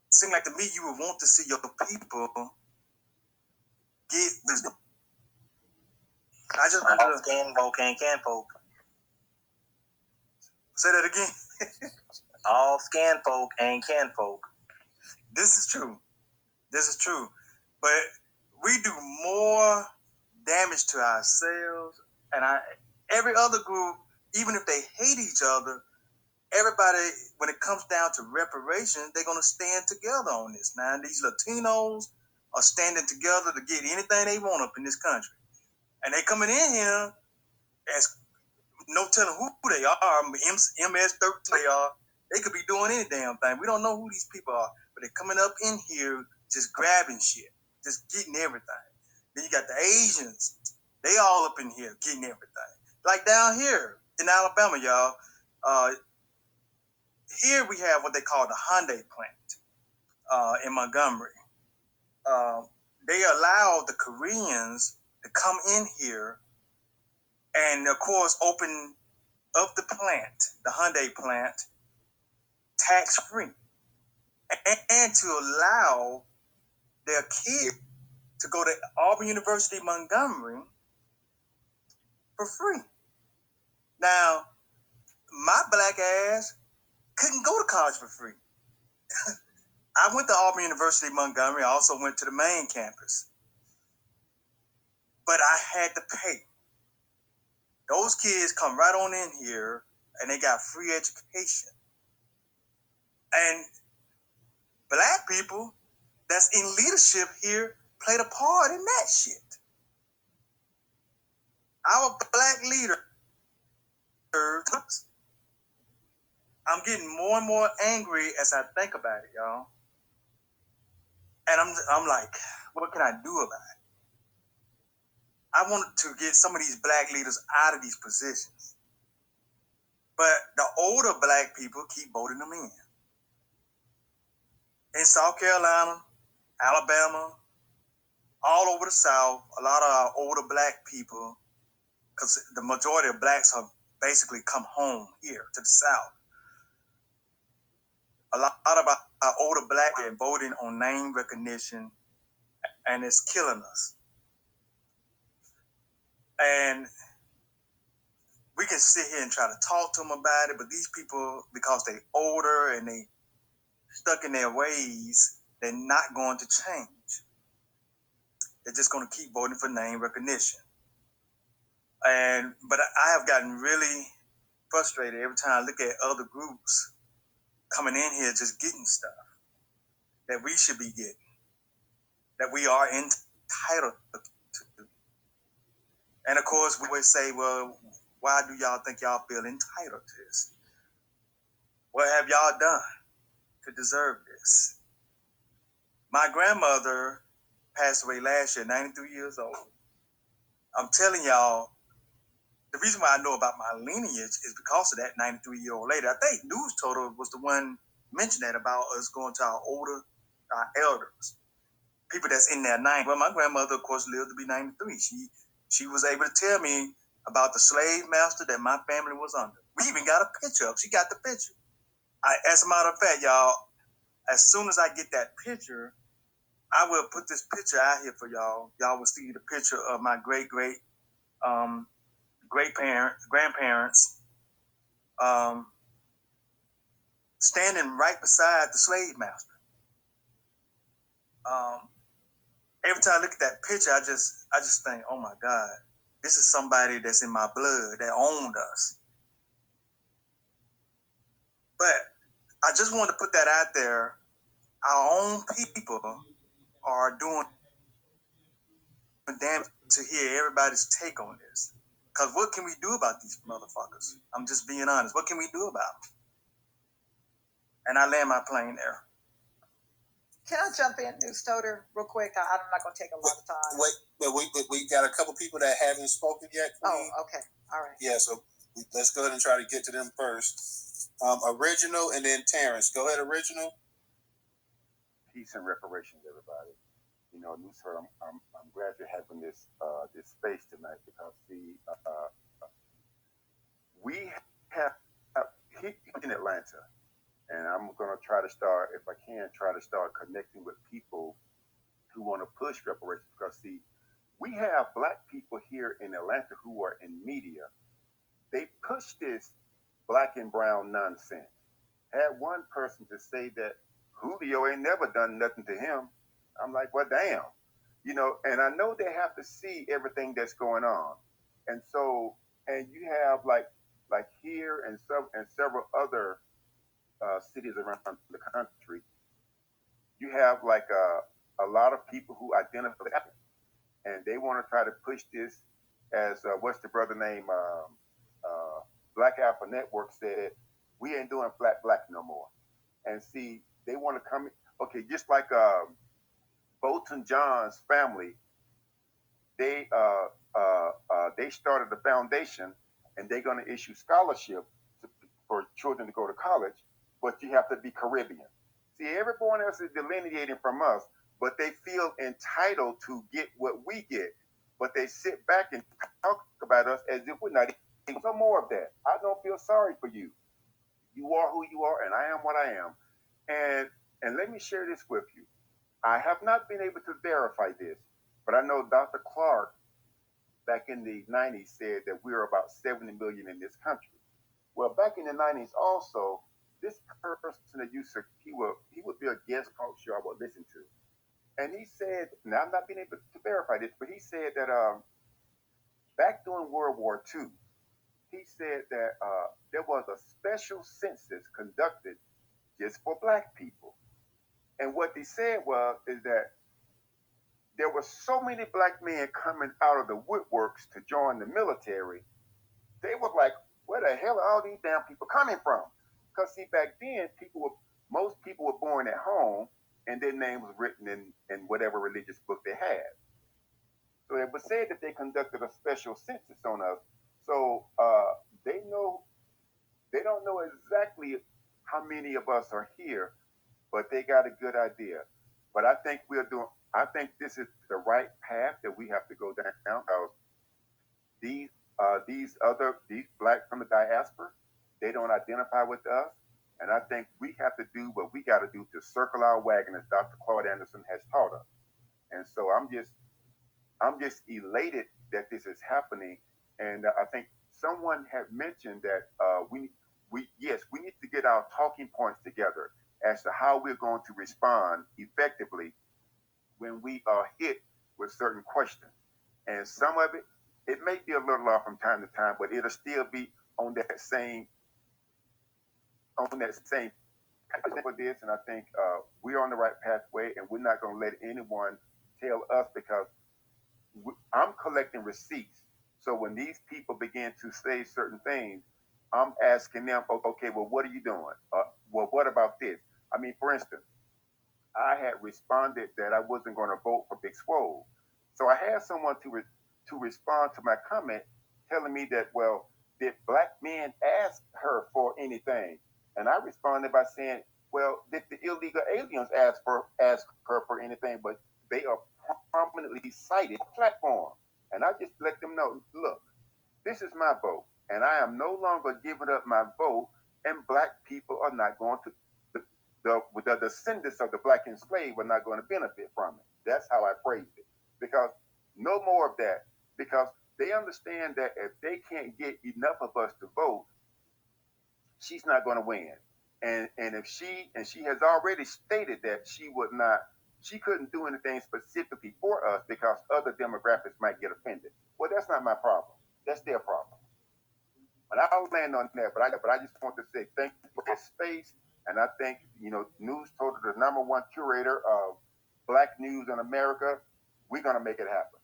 it seems like to me you would want to see your people get wisdom. I just want all scan folk and can folk. Say that again. All scan folk and can folk. This is true. This is true. But we do more damage to ourselves and every other group, even if they hate each other, everybody, when it comes down to reparations, they're going to stand together on this. Now, these Latinos are standing together to get anything they want up in this country. And they coming in here as no telling who they are, MS-13 they are. They could be doing any damn thing. We don't know who these people are, but they're coming up in here just grabbing shit, just getting everything. Then you got the Asians. They all up in here getting everything. Like down here in Alabama, y'all, here we have what they call the Hyundai plant in Montgomery. They allow the Koreans to come in here and, of course, open up the plant, the Hyundai plant, tax-free. And to allow their kids to go to Auburn University, Montgomery for free. Now, my black ass couldn't go to college for free. I went to Auburn University, Montgomery. I also went to the main campus. But I had to pay. Those kids come right on in here and they got free education. And black people that's in leadership here played a part in that shit. Our black leader, I'm getting more and more angry as I think about it, y'all. And I'm like, what can I do about it? I wanted to get some of these black leaders out of these positions. But the older black people keep voting them in. In South Carolina, Alabama, all over the South, a lot of our older black people, because the majority of blacks have basically come home here to the South. A lot of our older black are voting on name recognition, and it's killing us. And we can sit here and try to talk to them about it, but these people, because they're older and they stuck in their ways, they're not going to change. They're just going to keep voting for name recognition. But I have gotten really frustrated every time I look at other groups coming in here just getting stuff that we should be getting, that we are entitled to. And of course, we always say, well, why do y'all think y'all feel entitled to this? What have y'all done to deserve this? My grandmother passed away last year, 93 years old. I'm telling y'all, the reason why I know about my lineage is because of that 93-year-old lady. I think Newstoter was the one mentioned that about us going to our elders. people that's in their 90s. Well, my grandmother, of course, lived to be 93. She was able to tell me about the slave master that my family was under. We even got a picture of. She got the picture. As a matter of fact, y'all, as soon as I get that picture, I will put this picture out here for y'all. Y'all will see the picture of my grandparents standing right beside the slave master. Every time I look at that picture, I just think, oh my God, this is somebody that's in my blood that owned us. But I just wanted to put that out there. Our own people are doing damage to hear everybody's take on this. Because what can we do about these motherfuckers? I'm just being honest. What can we do about them? And I land my plane there. Can I jump in, Newstoter, real quick? I'm not going to take a lot of time. Wait, but we got a couple people that haven't spoken yet. Oh, okay. All right. Yeah, so let's go ahead and try to get to them first. Original and then Terrence. Go ahead, Original. Peace and reparations, everybody. You know, Newstoter, I'm glad you're having this space tonight because we have in Atlanta, and I'm going to try to start, if I can, connecting with people who want to push reparations because we have black people here in Atlanta who are in media. They push this black and brown nonsense. Had one person to say that Julio ain't never done nothing to him. I'm like, well, damn. You know, and I know they have to see everything that's going on. And so, and you have like here and several other cities around the country, you have like a lot of people who identify with Apple, and they want to try to push this as what's the brother name? Black Apple Network said, we ain't doing black no more. And see, they want to come. Okay, just like Bolton John's family, they started a foundation, and they're going to issue scholarship for children to go to college, but you have to be Caribbean. See, everyone else is delineating from us, but they feel entitled to get what we get. But they sit back and talk about us as if we're not. No more of that. I don't feel sorry for you. You are who you are, and I am what I am. And let me share this with you. I have not been able to verify this, but I know Dr. Clark back in the 90s said that we were about 70 million in this country. Well, back in the 90s also, this person that used to, he would be a guest talk show I would listen to. And he said, now I'm not being able to verify this, but he said that back during World War II, he said that there was a special census conducted just for black people. And what he said is that there were so many black men coming out of the woodworks to join the military. They were like, where the hell are all these damn people coming from? Because see, back then, most people were born at home, and their name was written in whatever religious book they had. So it was said that they conducted a special census on us. So they don't know exactly how many of us are here, but they got a good idea. But I think this is the right path that we have to go down. Because these black from the diaspora, they don't identify with us, and I think we have to do what we got to do to circle our wagon, as Dr. Claude Anderson has taught us. And so I'm just elated that this is happening, and I think someone had mentioned that we need to get our talking points together as to how we're going to respond effectively when we are hit with certain questions. And some of it may be a little off from time to time, but it'll still be on that same for this. And I think we're on the right pathway, and we're not going to let anyone tell us, because I'm collecting receipts. So when these people begin to say certain things, I'm asking them, okay, well, what are you doing? Well, what about this? I mean, for instance, I had responded that I wasn't going to vote for Big Swole. So I had someone to respond to my comment telling me that, well, did black men ask her for anything? And I responded by saying, well, did the illegal aliens ask her for anything? But they are prominently cited platform. And I just let them know, look, this is my vote, and I am no longer giving up my vote, and black people are not going to, the descendants of the black enslaved are not going to benefit from it. That's how I phrased it. Because no more of that, because they understand that if they can't get enough of us to vote, she's not going to win. And if she has already stated that she couldn't do anything specifically for us because other demographics might get offended. Well, that's not my problem. That's their problem. And I'll land on that, but I just want to say thank you for this space, and I think Newstoter, the #1 curator of Black news in America, we're gonna make it happen.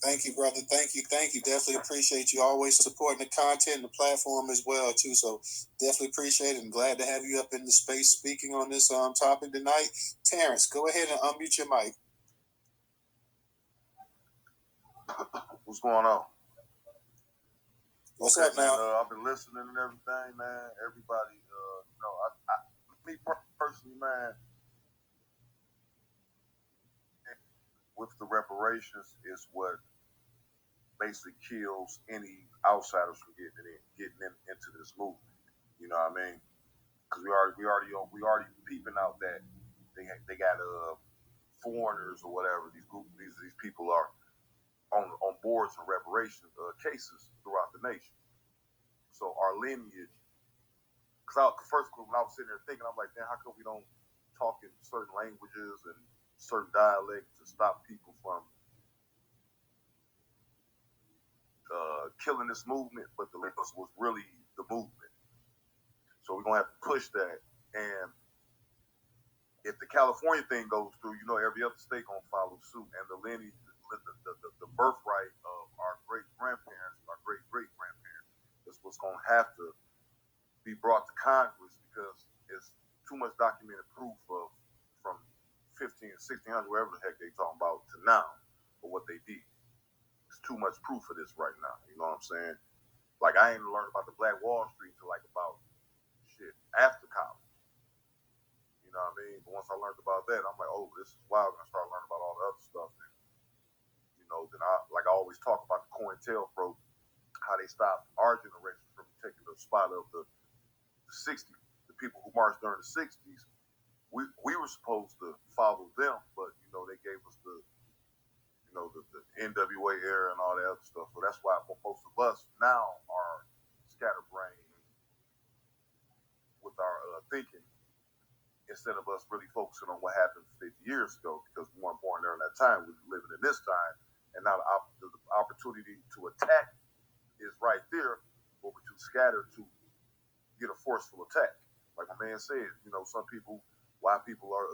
Thank you, brother. Thank you. Definitely appreciate you always supporting the content and the platform as well too. So definitely appreciate it, and glad to have you up in the space speaking on this topic tonight. Terrence, go ahead and unmute your mic. What's going on? What's up now? I've been listening and everything, man. Everybody, me personally, man, with the reparations is what basically kills any outsiders from getting into this movement. You know what I mean? Because we already peeping out that they got foreigners or whatever. These people are on boards and reparations cases throughout the nation. So our lineage, because first when I was sitting there thinking, I'm like, man, how come we don't talk in certain languages and certain dialects to stop people from killing this movement? But the Linux was really the movement. So we're gonna have to push that. And if the California thing goes through, every other state gonna follow suit. And the lineage, the birthright of our great grandparents, our great grandparents, is what's gonna have to be brought to Congress, because it's too much documented proof of from 1600, wherever the heck they talking about, to now, for what they did. It's too much proof of this right now. You know what I'm saying? Like, I ain't learned about the Black Wall Street until about after college. You know what I mean? But once I learned about that, I'm like, oh, this is wild. And I started learning about all the other stuff. And, then I always talk about the COINTELPRO, how they stopped our generation from taking the spot of the 60s, the people who marched during the 60s. We were supposed to follow them, but they gave us the NWA era and all that other stuff. So that's why most of us now are scatterbrained with our thinking, instead of us really focusing on what happened 50 years ago. Because we weren't born during that time. We're living in this time, and now the opportunity to attack is right there, but we're too scattered to get a forceful attack. Like my man said, some people, why people are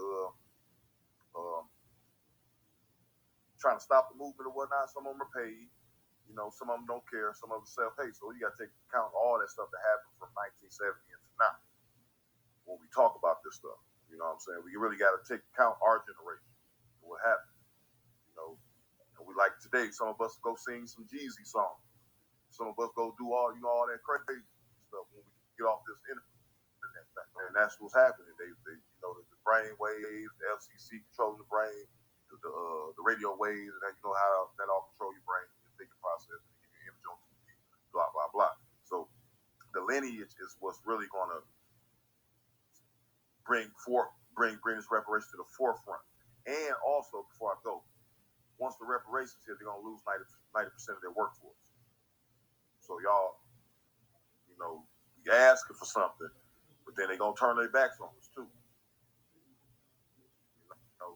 trying to stop the movement or whatnot. Some of them are paid, some of them don't care, some of them self-paid. So you got to take into account all that stuff that happened from 1970 into now when we talk about this stuff. You know what I'm saying? We really got to take account our generation and what happened. And we like today, some of us go sing some Jeezy songs. Some of us go do all that crazy stuff when we get off this internet thing. And that's what's happening. They the brain waves, the FCC controlling the brain, the radio waves, and how that all control your brain, your thinking process, and give you image on TV, blah blah blah. So the lineage is what's really going to bring this reparation to the forefront. And also, before I go, once the reparations hit, they're going to lose 90% of their workforce. So y'all, you asking for something, but then they're going to turn their backs on us too.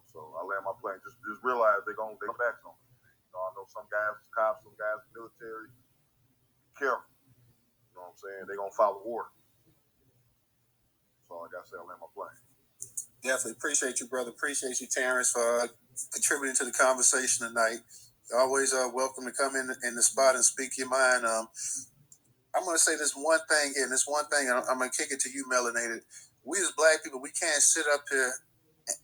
So I land my plane. Just realize they're going to their backs on us. I know some guys is cops, some guys is military. Be careful. You know what I'm saying? They're going to follow order. So like I said, I land my plane. Definitely appreciate you, brother. Appreciate you, Terrence, for contributing to the conversation tonight. You're always welcome to come in the spot and speak your mind. I'm going to say this one thing here, and this one thing, I'm going to kick it to you, Melanated. We as black people, we can't sit up here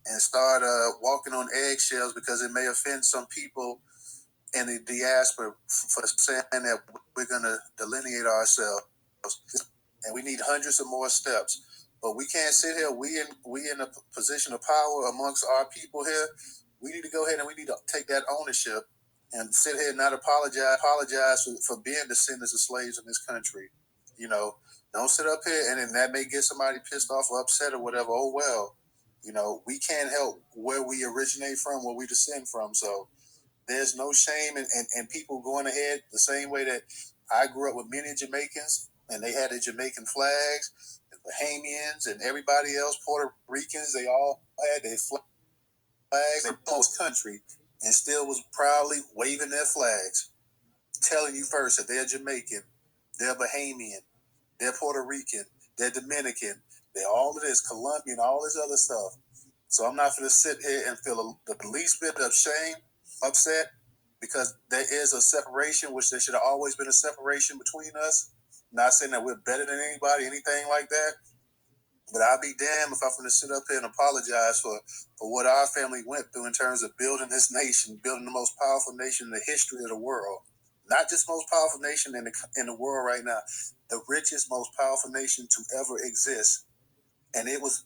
and start walking on eggshells, because it may offend some people in the diaspora for saying that we're going to delineate ourselves. And we need hundreds of more steps. But we can't sit here. We in a position of power amongst our people here. We need to go ahead and we need to take that ownership and sit here and not apologize for being descendants of slaves in this country. You know, don't sit up here and then that may get somebody pissed off or upset or whatever. Oh well, you know, we can't help where we originate from, where we descend from. So there's no shame in people going ahead the same way that I grew up with many Jamaicans and they had the Jamaican flags, the Bahamians and everybody else, Puerto Ricans, they all had their flags in most country and still was proudly waving their flags, telling you first that they're Jamaican, they're Bahamian, they're Puerto Rican, they're Dominican, they're all of this, Colombian, all this other stuff. So I'm not going to sit here and feel the least bit of shame, upset, because there is a separation, which there should have always been a separation between us. Not saying that we're better than anybody, anything like that. But I'll be damned if I'm going to sit up here and apologize for what our family went through in terms of building this nation, building the most powerful nation in the history of the world. Not just most powerful nation in the world right now, the richest, most powerful nation to ever exist. And it was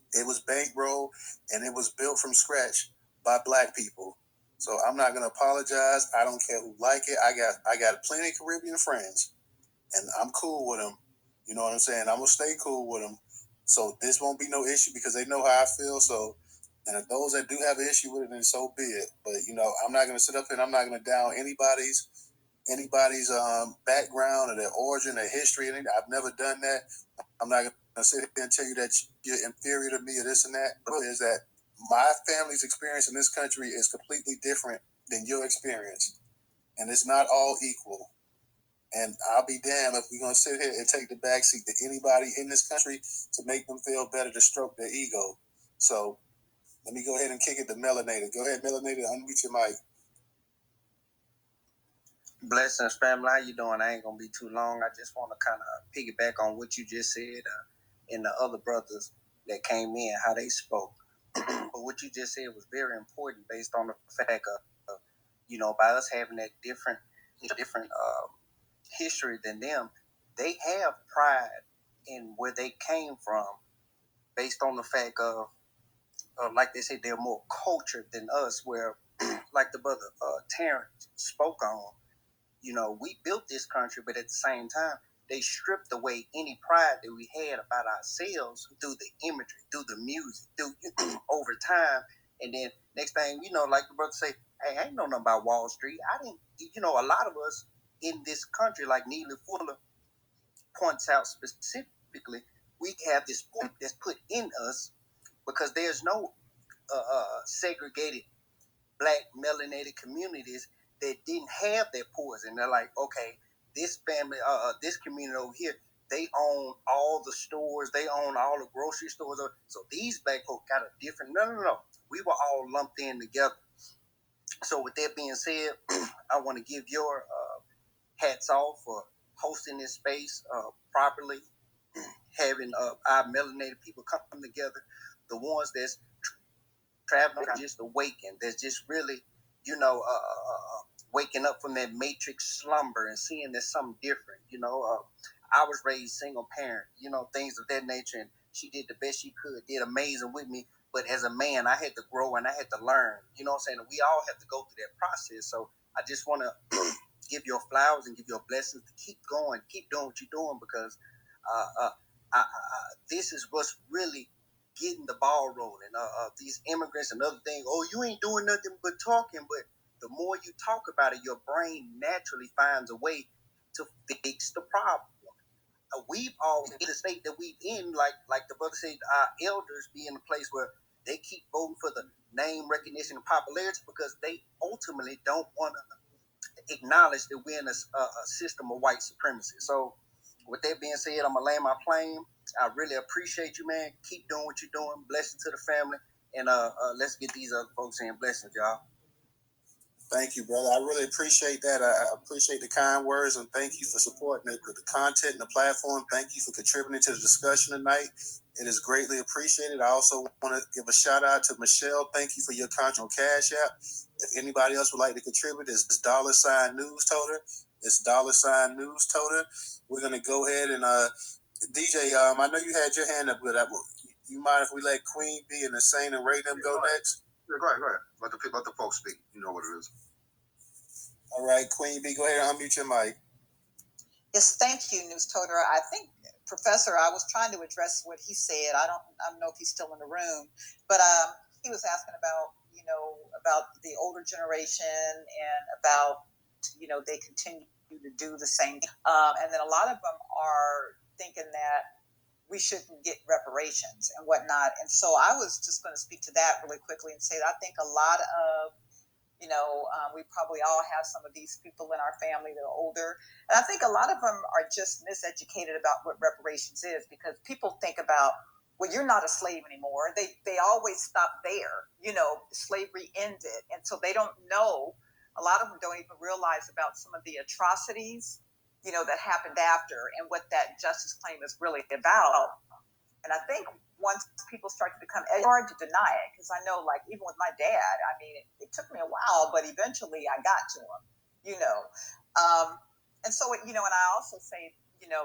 bankrolled and it was built from scratch by Black people. So I'm not going to apologize. I don't care who like it. I got plenty of Caribbean friends, and I'm cool with them. You know what I'm saying? I'm gonna stay cool with them. So this won't be no issue because they know how I feel. So, and if those that do have an issue with it, then so be it. But you know, I'm not gonna sit up here and I'm not gonna down anybody's background or their origin, their history. I've never done that. I'm not gonna sit here and tell you that you're inferior to me or this and that. But is that my family's experience in this country is completely different than your experience, and it's not all equal. And I'll be damned if we're going to sit here and take the backseat to anybody in this country to make them feel better, to stroke their ego. So let me go ahead and kick it to Melanated. Go ahead, Melanated, unmute your mic. Blessings, family. How you doing? I ain't going to be too long. I just want to kind of piggyback on what you just said and the other brothers that came in, how they spoke. But what you just said was very important based on the fact of you know, by us having that different history than them, they have pride in where they came from based on the fact of like they say, they're more cultured than us, where like the brother Terrence spoke on, you know, we built this country, but at the same time, they stripped away any pride that we had about ourselves through the imagery, through the music, through over time. And then next thing, you know, like the brother say, hey, I ain't know nothing about Wall Street. I didn't, you know, a lot of us in this country, like Neely Fuller points out specifically, we have this point that's put in us because there's no segregated Black melanated communities that didn't have that poison. They're like, okay, this family, this community over here, they own all the stores, they own all the grocery stores. So these Black folk got a different. No. We were all lumped in together. So with that being said, I want to give your hats off for hosting this space properly, having our melanated people come together, the ones that's traveling just awakened, that's just really, you know, waking up from that matrix slumber and seeing there's something different. You know, I was raised single parent, you know, things of that nature, and she did the best she could, did amazing with me. But as a man, I had to grow and I had to learn. You know what I'm saying? We all have to go through that process. So I just want to give your flowers and give your blessings to keep going, keep doing what you're doing, because this is what's really getting the ball rolling. These immigrants and other things. Oh, you ain't doing nothing but talking. But the more you talk about it, your brain naturally finds a way to fix the problem. We've all in the state that we've in, like the brother said, our elders be in a place where they keep voting for the name recognition and popularity because they ultimately don't want to acknowledge that we're in a system of white supremacy. So with that being said, I'm going to land my plane. I really appreciate you, man. Keep doing what you're doing. Blessings to the family. And let's get these other folks in. Blessings, y'all. Thank you, brother. I really appreciate that. I appreciate the kind words, and thank you for supporting the content and the platform. Thank you for contributing to the discussion tonight. It is greatly appreciated. I also want to give a shout out to Michelle. Thank you for your contribution on Cash App. If anybody else would like to contribute, it's $$ Newstoter. It's $$ Newstoter. We're going to go ahead and DJ, I know you had your hand up, but You mind if we let Queen B and the Saint and Ray them go next? Yeah, go ahead. Let the folks speak. You know what it is. All right, Queen B, go ahead and unmute your mic. Yes, thank you, Newstoter. I think, Professor, I was trying to address what he said. I don't know if he's still in the room, but he was asking about, about the older generation and about, they continue to do the same. And then a lot of them are thinking that we shouldn't get reparations and whatnot. And so I was just going to speak to that really quickly and say that I think a lot of, we probably all have some of these people in our family that are older. And I think a lot of them are just miseducated about what reparations is, because people think about, well, you're not a slave anymore. They always stop there. Slavery ended. And so they don't know, a lot of them don't even realize about some of the atrocities, that happened after and what that justice claim is really about. And I think once people start to become, it's hard to deny it, because I know, like, even with my dad, I mean, it took me a while, but eventually I got to him, and so, and I also say,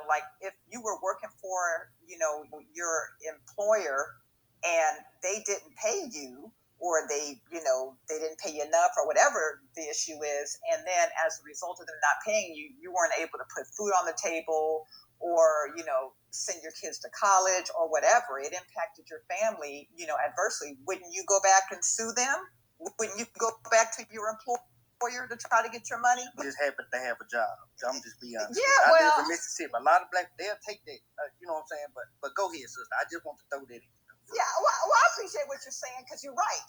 like, if you were working for, your employer and they didn't pay you, or they didn't pay you enough, or whatever the issue is, and then as a result of them not paying you, you weren't able to put food on the table, or send your kids to college, or whatever, it impacted your family, adversely. Wouldn't you go back and sue them? Wouldn't you go back to your employer to try to get your money? Just happen to have a job. I'm just be honest. Yeah, I well, live in Mississippi. A lot of black, they'll take that. You know what I'm saying? But go ahead, sister. I just want to throw that in. Yeah, well, I appreciate what you're saying, because you're right.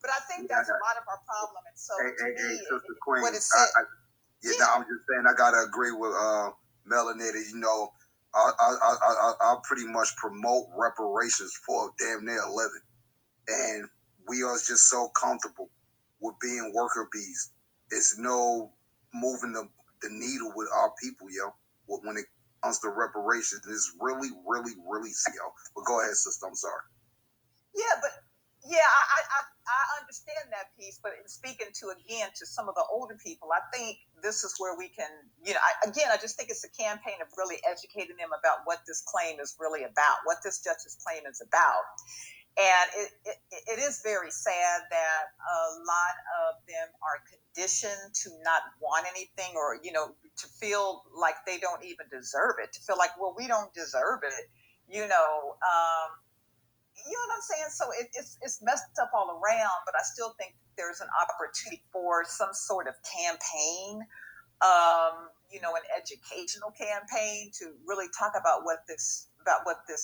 But I think that's a lot of our problem. And so, Hey, Sister Queen, what it said. I'm just saying, I gotta agree with Melanated. I pretty much promote reparations for damn near a living, and we are just so comfortable with being worker bees. It's no moving the needle with our people, yo. When it comes to reparations, it's really, really, really, yo. But go ahead, sister. I'm sorry. Yeah, but I understand that piece. But speaking to some of the older people, I think this is where we can, I just think it's a campaign of really educating them about what this claim is really about, what this justice claim is about. And it is very sad that a lot of them are conditioned to not want anything, or, to feel like they don't even deserve it, to feel like, well, we don't deserve it, you know what I'm saying? So it's messed up all around, but I still think there's an opportunity for some sort of campaign, an educational campaign to really talk about what this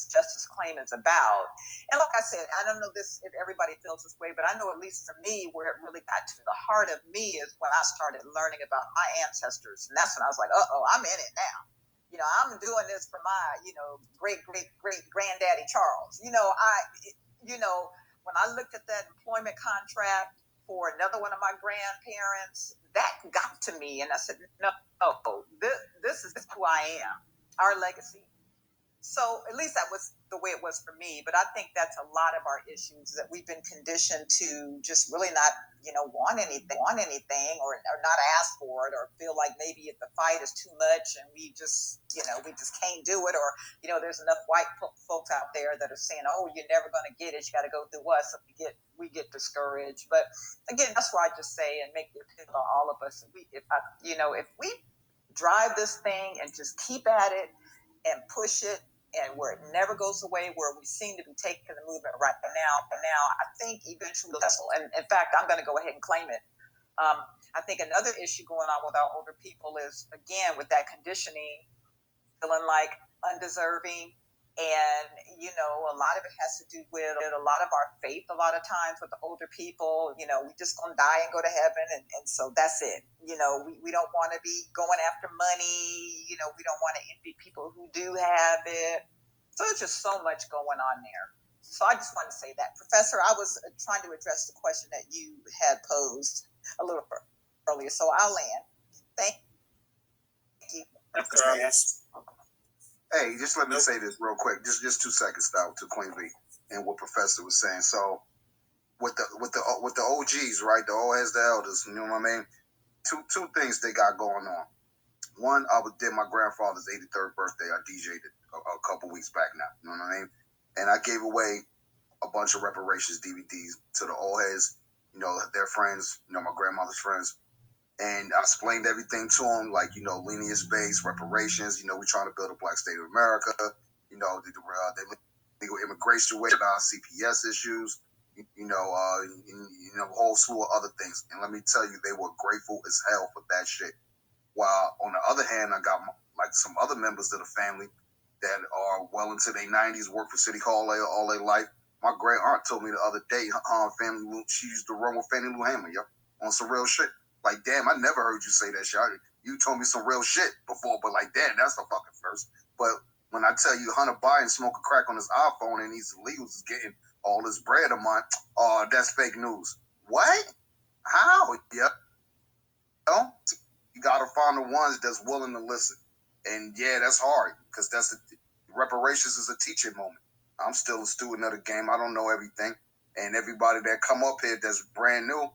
justice claim is about. And like I said, I don't know if everybody feels this way, but I know, at least for me, where it really got to the heart of me is when I started learning about my ancestors. And that's when I was like, I'm in it now. I'm doing this for my, great granddaddy Charles. When I looked at that employment contract for another one of my grandparents, that got to me, and I said, no, this is who I am, our legacy. So at least that was the way it was for me. But I think that's a lot of our issues, that we've been conditioned to just really not, want anything, or not ask for it, or feel like maybe if the fight is too much and we just can't do it, or, there's enough white folks out there that are saying, oh, you're never going to get it, you got to go through us. So we get discouraged. But again, that's where I just say, and make the appeal to all of us, if we drive this thing and just keep at it and push it, and where it never goes away, where we seem to be taking the movement right now. But now I think eventually, and in fact, I'm going to go ahead and claim it. I think another issue going on with our older people is, again, with that conditioning, feeling like undeserving. And, a lot of it has to do with a lot of our faith, a lot of times with the older people, we just going to die and go to heaven. And so that's it. We don't want to be going after money. We don't want to envy people who do have it. So there's just so much going on there. So I just wanted to say that. Professor, I was trying to address the question that you had posed a little earlier. So I'll land. Thank you. Hey, just let me say this real quick. Just 2 seconds though, to Queen B and what Professor was saying. So with the OGs, right? The old heads, the elders. You know what I mean? Two things they got going on. One, did my grandfather's 83rd birthday. I DJ'd it a couple weeks back now. You know what I mean? and I gave away a bunch of reparations DVDs to the old heads, their friends, my grandmother's friends. And I explained everything to them, like, lineage-based reparations. We're trying to build a black state of America. The legal immigration rate, CPS issues, a whole slew of other things. And let me tell you, they were grateful as hell for that shit. While on the other hand, I got some other members of the family that are well into their 90s, work for City Hall all their life. My great aunt told me the other day, she used to run with Fannie Lou Hamer, on some real shit. Like, damn, I never heard you say that shit. You told me some real shit before, but like, damn, that's the fucking first. But when I tell you Hunter Biden smoking crack on his iPhone and these illegals is getting all this bread a month, that's fake news. What? How? Yeah. You gotta find the ones that's willing to listen. And yeah, that's hard, because reparations is a teaching moment. I'm still a student of the game. I don't know everything. And everybody that come up here that's brand new,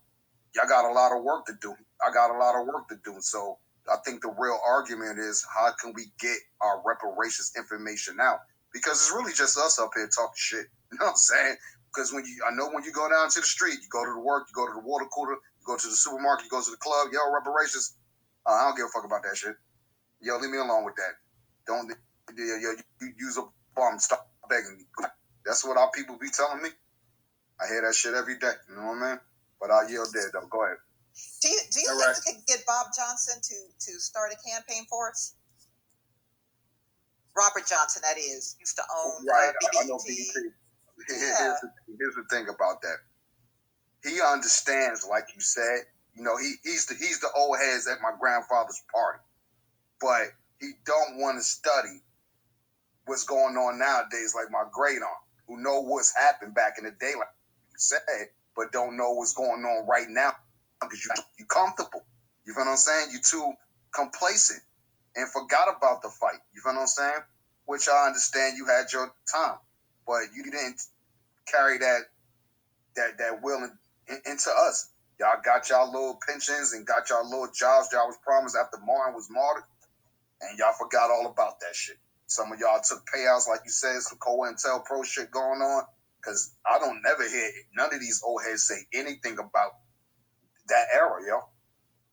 y'all got a lot of work to do. I got a lot of work to do. So I think the real argument is, how can we get our reparations information out? Because it's really just us up here talking shit. You know what I'm saying? Because I know when you go down to the street, you go to the work, you go to the water cooler, you go to the supermarket, you go to the club, reparations. I don't give a fuck about that shit. Leave me alone with that. Don't you use a bum, stop begging me. That's what our people be telling me. I hear that shit every day. You know what I mean? But I'll yield there, though. Go ahead. Do you think we could get Bob Johnson to start a campaign for us? Robert Johnson, that is, used to own right. BET. I know BET. Yeah. Here's the thing about that. He understands, like you said. He's the old heads at my grandfather's party, but he don't want to study what's going on nowadays, like my great aunt, who know what's happened back in the day, like you said, but don't know what's going on right now because you're comfortable. You feel what I'm saying? You're too complacent and forgot about the fight. You feel what I'm saying? Which I understand you had your time, but you didn't carry that will into us. Y'all got y'all little pensions and got y'all little jobs y'all was promised after Martin was martyred, and y'all forgot all about that shit. Some of y'all took payouts, like you said, some COINTELPRO shit going on, because I don't never hear none of these old heads say anything about that era, yo.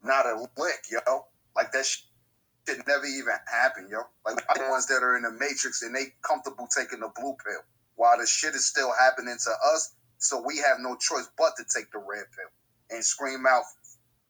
Not a lick, yo. Like, that shit never even happened, yo. Like, the ones that are in the Matrix and they comfortable taking the blue pill, while the shit is still happening to us, so we have no choice but to take the red pill and scream out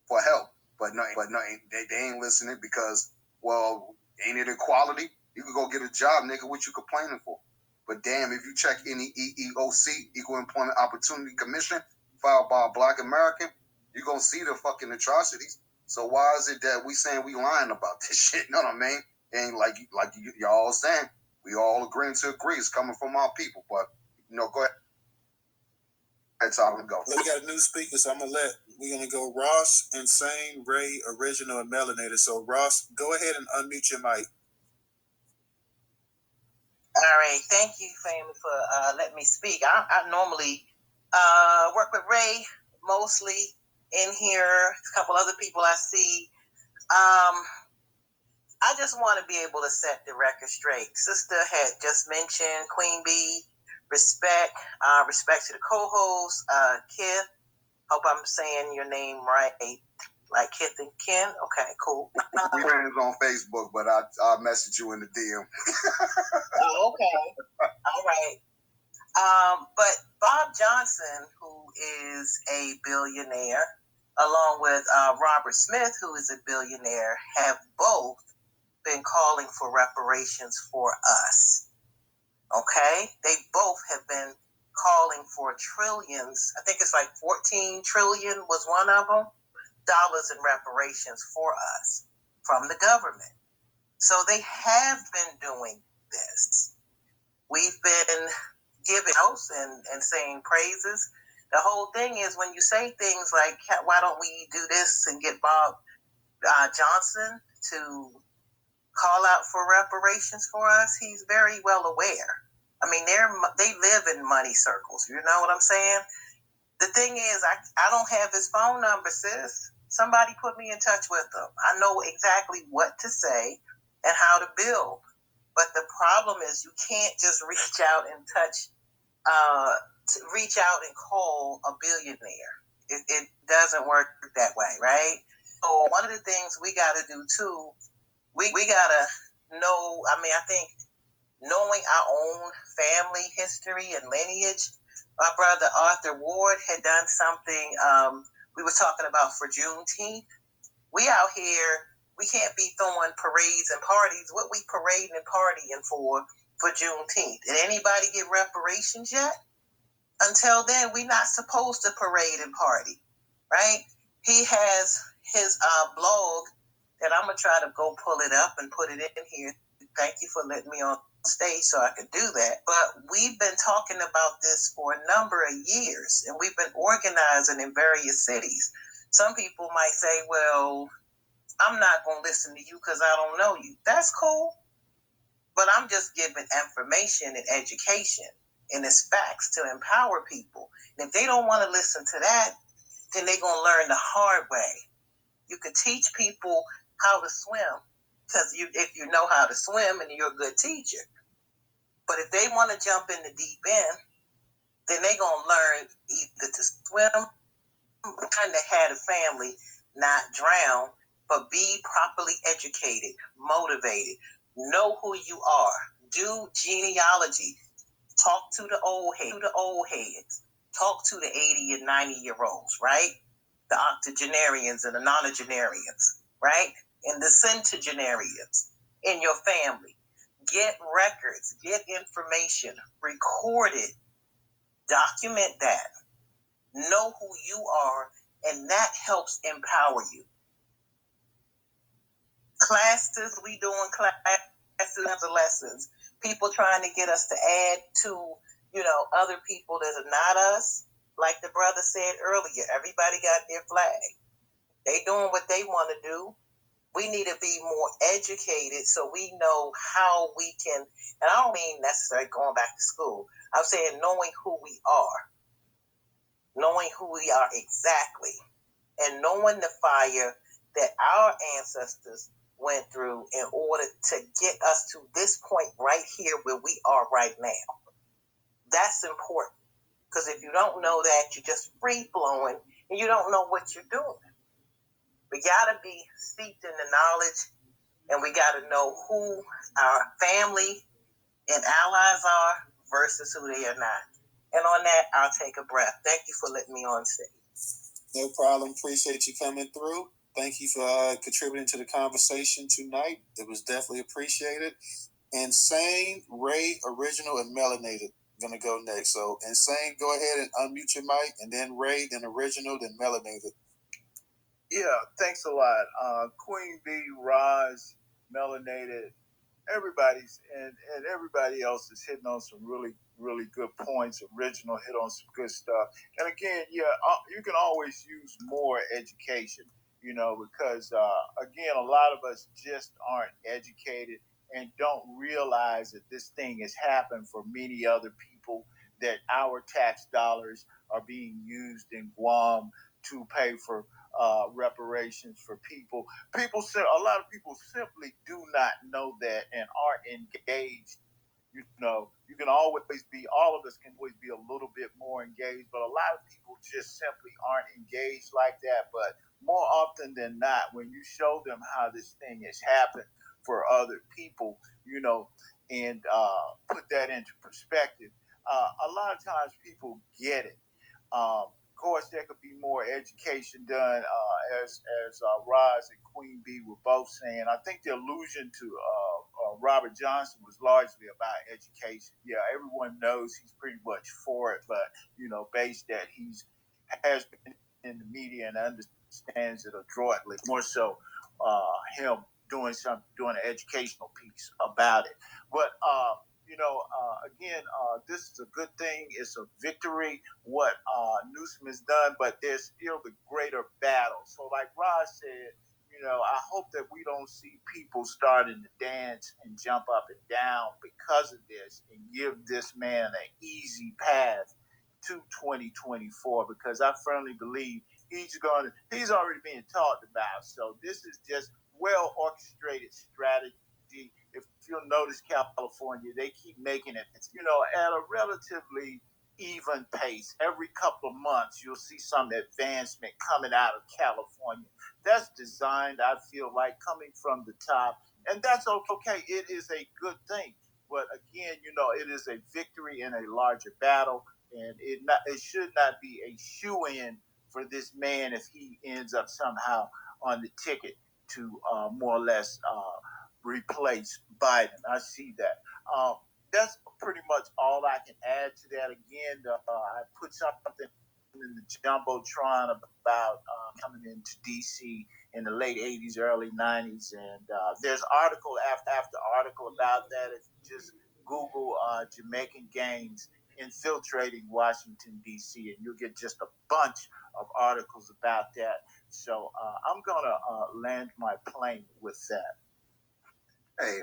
for help. But no, they ain't listening because, well, ain't it equality? You can go get a job, nigga. What you complaining for? But damn, if you check any EEOC, Equal Employment Opportunity Commission, filed by a Black American, you're going to see the fucking atrocities. So why is it that we saying we lying about this shit? You know what I mean? And like y'all saying, we all agreeing to agree. It's coming from our people. But, go ahead. That's how I'm going to go. Well, we got a new speaker, so we're going to go Ross, Insane, Ray, Original, and Melanated. So, Ross, go ahead and unmute your mic. All right. Thank you, family, for letting me speak. I normally work with Ray mostly in here, a couple other people I see. I just want to be able to set the record straight. Sister had just mentioned Queen Bee, respect to the co-host, Kith. Hope I'm saying your name right, like Kith and Ken. Okay, cool. We friends on Facebook, but I'll message you in the DM. Oh, okay. All right. But Bob Johnson, who is a billionaire, along with Robert Smith, who is a billionaire, have both been calling for reparations for us. Okay? They both have been calling for trillions. I think it's like 14 trillion was one of them, dollars in reparations for us from the government. So they have been doing this. We've been giving notes and saying praises. The whole thing is when you say things like, why don't we do this and get Bob Johnson to call out for reparations for us, he's very well aware. I mean, they live in money circles. You know what I'm saying? The thing is, I don't have his phone number, sis. Somebody put me in touch with him. I know exactly what to say and how to build. But the problem is you can't just reach out and reach out and call a billionaire. It doesn't work that way, right? So one of the things we got to do too, we got to know, I think knowing our own family history and lineage. My brother Arthur Ward had done something we were talking about for Juneteenth. We out here, we can't be throwing parades and parties. What we parading and partying for Juneteenth? Did anybody get reparations yet? Until then, we're not supposed to parade and party, right? He has his blog that I'm going to try to go pull it up and put it in here. Thank you for letting me on stage so I could do that. But we've been talking about this for a number of years, and we've been organizing in various cities. Some people might say, well, I'm not going to listen to you because I don't know you. That's cool. But I'm just giving information and education, and it's facts to empower people. And if they don't want to listen to that, then they're going to learn the hard way. You could teach people how to swim because if you know how to swim and you're a good teacher. But if they want to jump in the deep end, then they're going to learn either to swim, kind of had a family, not drown, but be properly educated, motivated, know who you are, do genealogy, talk to the old heads, talk to the 80 and 90-year-olds, right? The octogenarians and the nonagenarians, right? And the centenarians in your family. Get records, get information, record it, document that, know who you are, and that helps empower you. Classes, we doing classes, lessons. People trying to get us to add to, other people that are not us. Like the brother said earlier, everybody got their flag. They doing what they want to do. We need to be more educated so we know how we can, and I don't mean necessarily going back to school. I'm saying knowing who we are exactly, and knowing the fire that our ancestors went through in order to get us to this point right here where we are right now. That's important, because if you don't know that, you're just free-flowing and you don't know what you're doing. We got to be steeped in the knowledge, and we got to know who our family and allies are versus who they are not. And on that, I'll take a breath. Thank you for letting me on stage. No problem. Appreciate you coming through. Thank you for contributing to the conversation tonight. It was definitely appreciated. Insane, Ray, Original, and Melanated going to go next. So, Insane, go ahead and unmute your mic, and then Ray, then Original, then Melanated. Yeah, thanks a lot. Queen B, Roz, Melanated, everybody's and everybody else is hitting on some really, really good points. Original hit on some good stuff. And again, yeah, you can always use more education, because again, a lot of us just aren't educated and don't realize that this thing has happened for many other people, that our tax dollars are being used in Guam to pay for reparations for people. A lot of people simply do not know that and aren't engaged. You can always all of us can always be a little bit more engaged, but a lot of people just simply aren't engaged like that. But more often than not, when you show them how this thing has happened for other people, and put that into perspective, a lot of times people get it. Of course, there could be more education done, as Roz and Queen B were both saying. I think the allusion to Robert Johnson was largely about education. Yeah, everyone knows he's pretty much for it, but based that has been in the media and understands it adroitly. More so, him doing an educational piece about it. But again, this is a good thing. It's a victory what Newsom has done, but there's still the greater battle. So, like Roz said, I hope that we don't see people starting to dance and jump up and down because of this and give this man an easy path to 2024, because I firmly believe he's already being talked about. So this is just well orchestrated strategy. If if you'll notice California, they keep making it, at a relatively even pace. Every couple of months, you'll see some advancement coming out of California. That's designed, I feel like, coming from the top. And that's okay. It is a good thing. But again, it is a victory in a larger battle. And it should not be a shoe-in for this man if he ends up somehow on the ticket to more or less replace Biden. I see that. That's pretty much all I can add to that. Again, I put something in the Jumbotron about coming into D.C. in the late 80s, early 90s. And there's article after article about that. If you just Google Jamaican gangs infiltrating Washington, D.C., and you'll get just a bunch of articles about that. So I'm going to land my plane with that. Hey,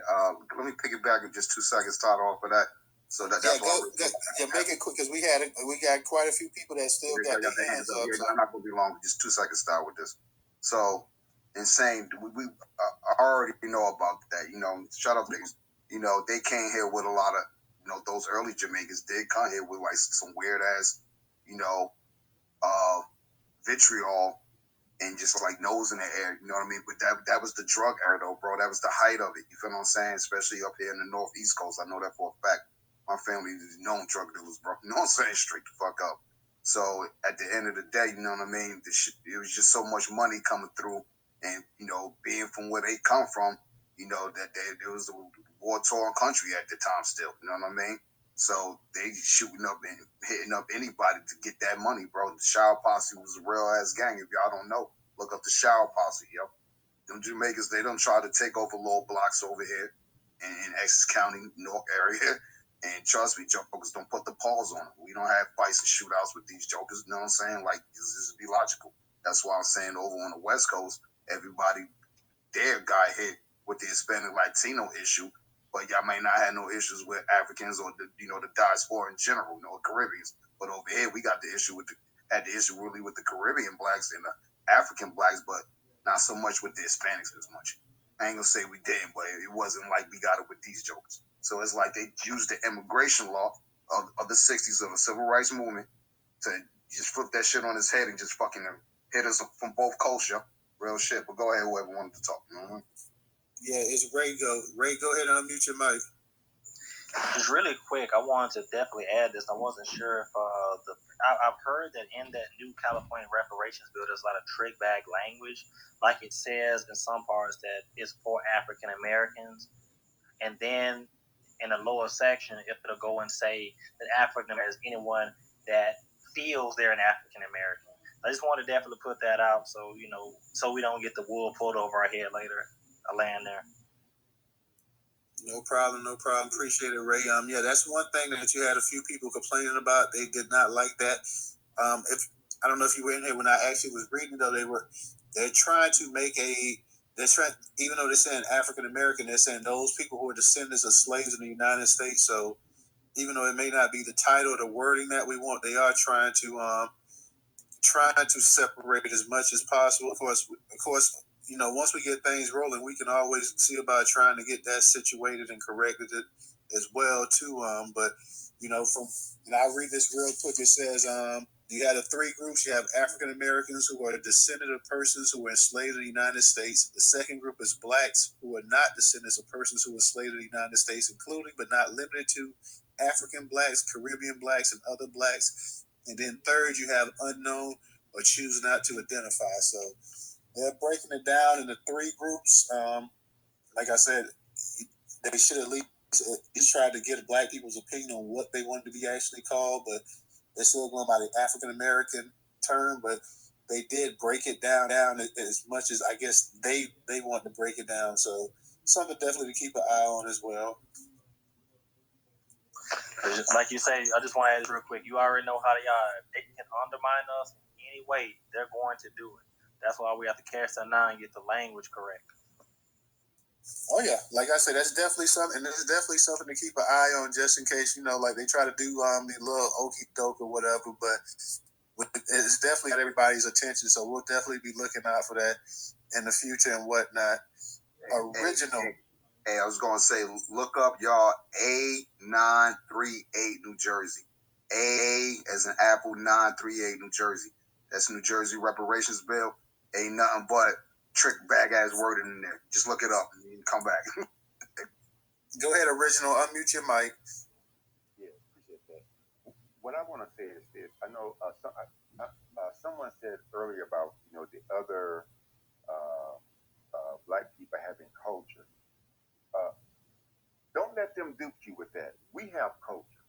let me piggyback in just 2 seconds, start off of that. So that's make it quick because we got quite a few people that still got their hands up. So. I'm not going to be long. Just 2 seconds, start with this. So, insane. We already know about that. Shut up, niggas. They came here with a lot of, those early Jamaicans did come here with like some weird ass, vitriol. And just like nose in the air, you know what I mean? But that was the drug era though, bro. That was the height of it. You feel what I'm saying? Especially up here in the Northeast Coast. I know that for a fact. My family is known drug dealers, bro. You know what I'm saying? Straight the fuck up. So at the end of the day, you know what I mean? It was just so much money coming through. And, being from where they come from, that it was a war-torn country at the time still. You know what I mean? So they shooting up and hitting up anybody to get that money, bro. The Shower Posse was a real ass gang. If y'all don't know, look up the Shower Posse, yo. Them Jamaicans, they don't try to take over little blocks over here in Essex County, North area. And trust me, jokers don't put the paws on them. We don't have fights and shootouts with these jokers. You know what I'm saying? Like, this is be logical. That's why I'm saying over on the West Coast, everybody there got hit with the Hispanic Latino issue. But y'all may not have no issues with Africans or the diaspora in general, Caribbeans. But over here, we got the issue had the issue really with the Caribbean blacks and the African blacks, but not so much with the Hispanics as much. I ain't gonna say we didn't, but it wasn't like we got it with these jokers. So it's like they used the immigration law of the 60s of the civil rights movement to just flip that shit on his head and just fucking hit us from both coasts, yo. Real shit. But go ahead, whoever wanted to talk. You know what I mean? Yeah, it's Ray. Ray, go ahead and unmute your mic. Just really quick, I wanted to definitely add this. I wasn't sure if I've heard that in that new California reparations bill, there's a lot of trick bag language, like it says in some parts that it's for African Americans, and then in the lower section, it'll go and say that African American is anyone that feels they're an African American. I just wanted to definitely put that out, so so we don't get the wool pulled over our head later. I land there. No problem. Appreciate it, Ray. Yeah, that's one thing that you had a few people complaining about. They did not like that. If I don't know if you were in here when I actually was reading, though, they're trying to make even though they're saying African American, they're saying those people who are descendants of slaves in the United States. So even though it may not be the title or the wording that we want, they are trying to separate as much as possible. Of course, once we get things rolling, we can always see about trying to get that situated and corrected it as well too. But I'll read this real quick. It says you have the three groups. You have African Americans who are the descendant of persons who were enslaved in the United States. The second group is blacks who are not descendants of persons who were enslaved in the United States, including but not limited to African blacks, Caribbean blacks, and other blacks. And then third, you have unknown or choose not to identify. So they're breaking it down into three groups. Like I said, they should at least try to get black people's opinion on what they want to be actually called, but they're still going by the African American term. But they did break it down as much as I guess they want to break it down. So something definitely to keep an eye on as well. Like you say, I just want to add this real quick. You already know how they are. If they can undermine us in any way, they're going to do it. That's why we have to cast our eye and get the language correct. Oh yeah, like I said, that's definitely something, and it's definitely something to keep an eye on, just in case like they try to do the little okey doke or whatever. But it's definitely got everybody's attention, so we'll definitely be looking out for that in the future and whatnot. Original. Hey, I was going to say, look up y'all A938 New Jersey. A as in Apple 938 New Jersey. That's New Jersey reparations bill. Ain't nothing but trick bag ass wording in there. Just look it up and you can come back. Go ahead, Original. Unmute your mic. Yeah, appreciate that. What I want to say is this. I know someone said earlier about the other black people having culture. Don't let them dupe you with that. We have culture.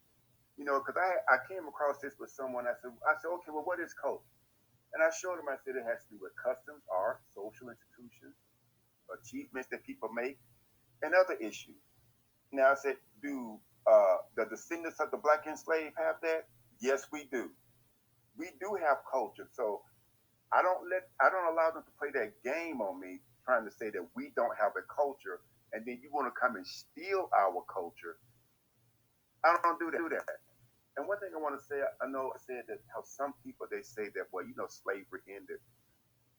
Because I came across this with someone. I said, okay, well, what is culture? And I showed him. I said it has to do with customs, art, social institutions, achievements that people make, and other issues. Now I said, do the descendants of the black enslaved have that? Yes, we do. We do have culture. So I don't allow them to play that game on me, trying to say that we don't have a culture, and then you want to come and steal our culture. I don't do that. And one thing I want to say, I know I said that how some people they say that slavery ended.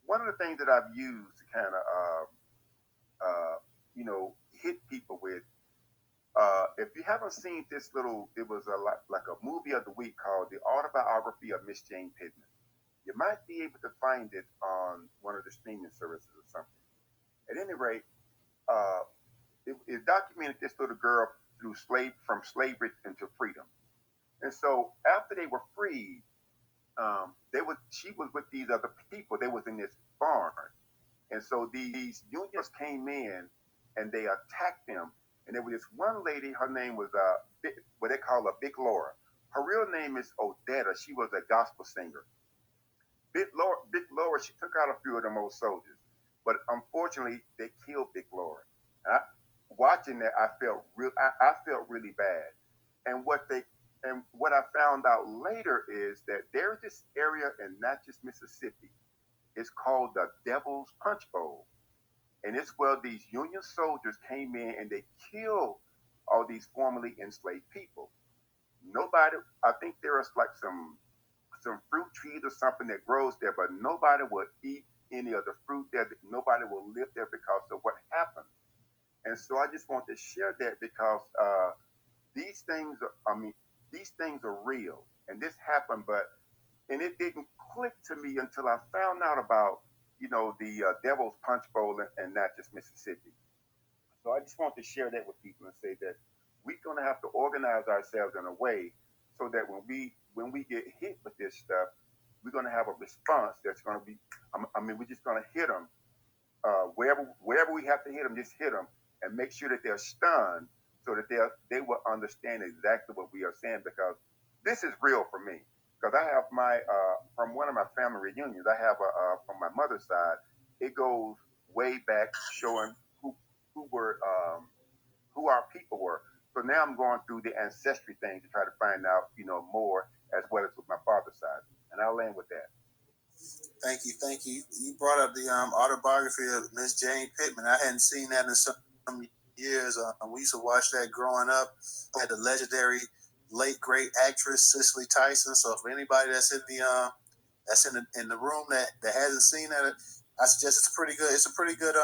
One of the things that I've used to kind of hit people with, if you haven't seen this it was like a movie of the week called The Autobiography of Miss Jane Pittman. You might be able to find it on one of the streaming services or something. At any rate, it documented this little girl from slavery into freedom. And so after they were freed, she was with these other people. They was in this barn. And so these unions came in and they attacked them. And there was this one lady, her name was what they call a Big Laura. Her real name is Odetta. She was a gospel singer. Big Laura, she took out a few of them old soldiers. But unfortunately, they killed Big Laura. Watching that, I felt really bad. And what I found out later is that there's this area in Natchez, Mississippi. It's called the Devil's Punch Bowl. And it's where these Union soldiers came in and they killed all these formerly enslaved people. Nobody, I think there is like some fruit trees or something that grows there, but nobody will eat any of the fruit there. Nobody will live there because of what happened. And so I just want to share that because these things are real, and this happened, and it didn't click to me until I found out about the Devil's Punch Bowl in Natchez, Mississippi. So I just want to share that with people and say that we're going to have to organize ourselves in a way so that when we get hit with this stuff, we're going to have a response that's going to be. We're just going to hit them wherever we have to hit them, just hit them and make sure that they're stunned so that they will understand exactly what we are saying, because this is real for me. Because I have from one of my family reunions, I have from my mother's side, it goes way back showing who our people were. So now I'm going through the ancestry thing to try to find out, more as well as with my father's side. And I'll end with that. Thank you. You brought up the autobiography of Miss Jane Pittman. I hadn't seen that in some years. We used to watch that growing up. We had the legendary late great actress Cicely Tyson. So for anybody that's in the room that hasn't seen that, I suggest it's pretty good. It's a pretty good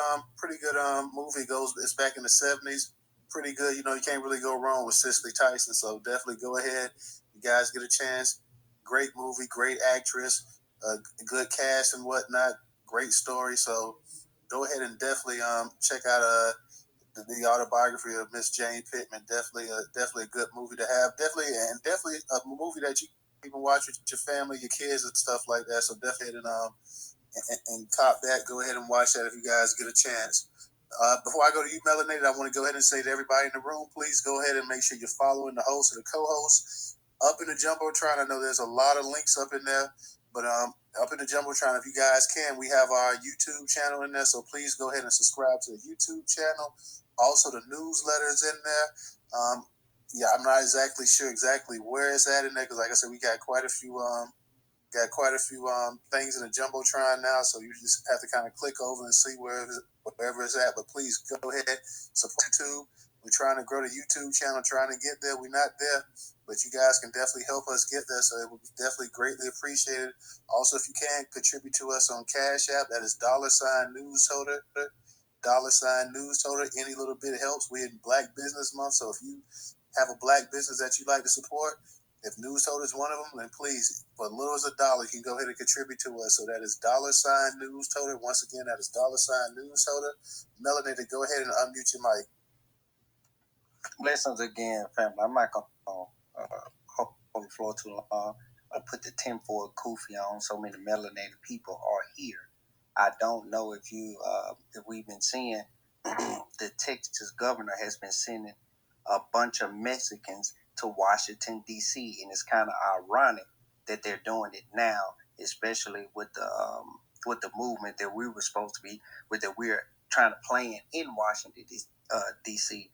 movie. It's back in the 70s. Pretty good. You can't really go wrong with Cicely Tyson. So definitely go ahead. You guys get a chance. Great movie, great actress. Good cast and whatnot, great story. So go ahead and definitely check out the autobiography of Miss Jane Pittman. Definitely a good movie to have. Definitely a movie that you can watch with your family, your kids, and stuff like that. So definitely and cop that. Go ahead and watch that if you guys get a chance. Before I go to you, Melanated, I want to go ahead and say to everybody in the room, please go ahead and make sure you're following the host and the co-host up in the Jumbotron. I know there's a lot of links up in there, but up in the Jumbotron, if you guys can, we have our YouTube channel in there, so please go ahead and subscribe to the YouTube channel. Also, the newsletter is in there. I'm not exactly sure where it's at in there, because like I said, we got quite a few things in the Jumbotron now, so you just have to kind of click over and see wherever it's at. But please go ahead, support YouTube. We're trying to grow the YouTube channel, trying to get there. We're not there, but you guys can definitely help us get there, so it would be definitely greatly appreciated. Also, if you can, contribute to us on Cash App. That is $Newstoter. $Newstoter. Any little bit helps. We're in Black Business Month, so if you have a Black business that you like to support, if Newstoter is one of them, then please, for as little as $1, you can go ahead and contribute to us. So that is $Newstoter. Once again, that is $Newstoter. Melanie, go ahead and unmute your mic. Blessings again, family. I'm not going to hold the floor too long. I put the 10-4 kufi on. So many melanated people are here. I don't know if we've been seeing the Texas governor has been sending a bunch of Mexicans to Washington, D.C., and it's kind of ironic that they're doing it now, especially with the movement that we were supposed to be, that we're trying to plan in Washington, D.C.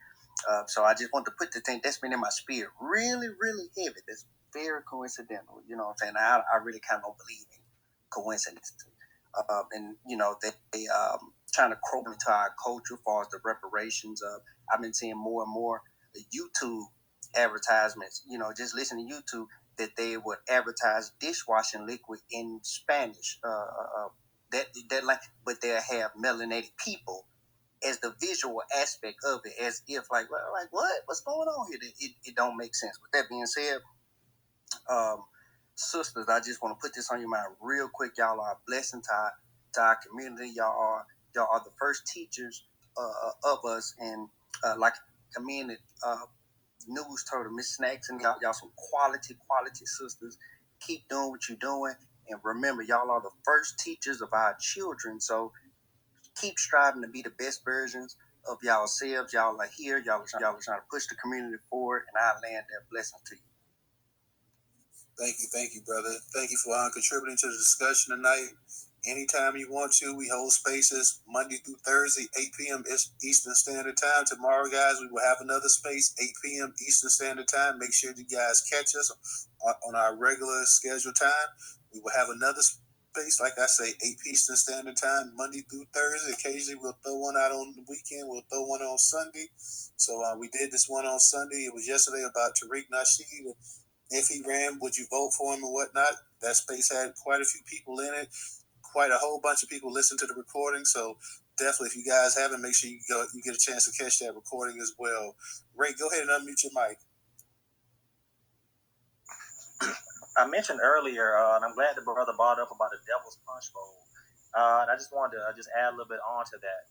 So I just want to put the thing that's been in my spirit really, really heavy. That's very coincidental. You know what I'm saying? I really kind of don't believe in coincidence. And, they trying to croak into our culture as far as the reparations. I've been seeing more and more YouTube advertisements, just listen to YouTube, that they would advertise dishwashing liquid in Spanish. But they'll have melanated people as the visual aspect of it, as if like what's going on here? It don't make sense. With that being said, sisters, I just want to put this on your mind real quick. Y'all are a blessing to our community. Y'all are the first teachers of us, and like commended Newstoter, Miss Snacks, and y'all some quality sisters. Keep doing what you're doing, and remember, y'all are the first teachers of our children. So keep striving to be the best versions of yourselves. Y'all are here. Y'all are trying to push the community forward, and I land that blessing to you. Thank you, brother. Thank you for contributing to the discussion tonight. Anytime you want to, we hold spaces Monday through Thursday, 8 p.m. Eastern Standard Time. Tomorrow, guys, we will have another space, 8 p.m. Eastern Standard Time. Make sure you guys catch us on our regular scheduled time. We will have another space, like I say, 8 p.m. Eastern Standard Time, Monday through Thursday. Occasionally, we'll throw one out on the weekend. We'll throw one on Sunday. So we did this one on Sunday. It was yesterday about Tariq Nasheed. If he ran, would you vote for him and whatnot? That space had quite a few people in it. Quite a whole bunch of people listened to the recording. So definitely, if you guys haven't, make sure you get a chance to catch that recording as well. Ray, go ahead and unmute your mic. I mentioned earlier, and I'm glad the brother brought up about the Devil's Punch Bowl. And I just wanted to just add a little bit onto that.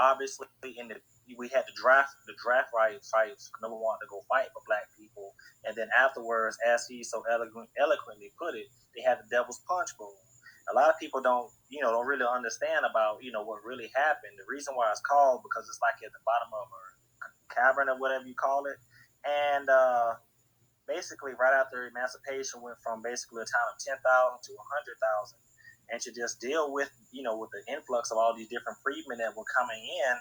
Obviously, we had the draft rights. Number one, to go fight for Black people, and then afterwards, as he so eloquently put it, they had the Devil's Punch Bowl. A lot of people don't really understand about what really happened. The reason why it's called, because it's like at the bottom of a cavern or whatever you call it, and basically right after emancipation went from basically a town of 10,000 to 100,000, and to just deal with with the influx of all these different freedmen that were coming in,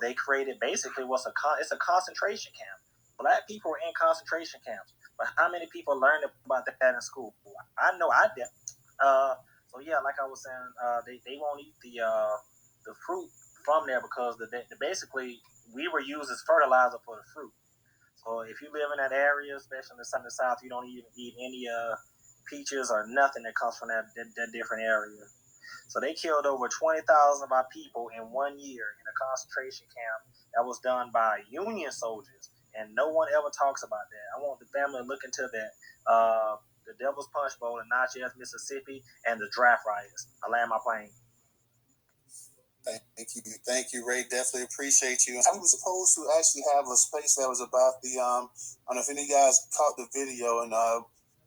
they created basically it's a concentration camp. Black people were in concentration camps, but how many people learned about that in school? I know I did. So yeah, like I was saying, they won't eat the fruit from there because basically we were used as fertilizer for the fruit. So if you live in that area, especially in the South, you don't even eat any peaches or nothing that comes from that different area. So they killed over 20,000 of our people in 1 year in a concentration camp that was done by Union soldiers, and no one ever talks about that. I want the family to look into that. The Devil's Punch Bowl in Natchez, Mississippi, and the draft riots. I land my plane. Thank you, Ray. Definitely appreciate you. We were supposed to actually have a space that was about the I don't know if any of you guys caught the video, and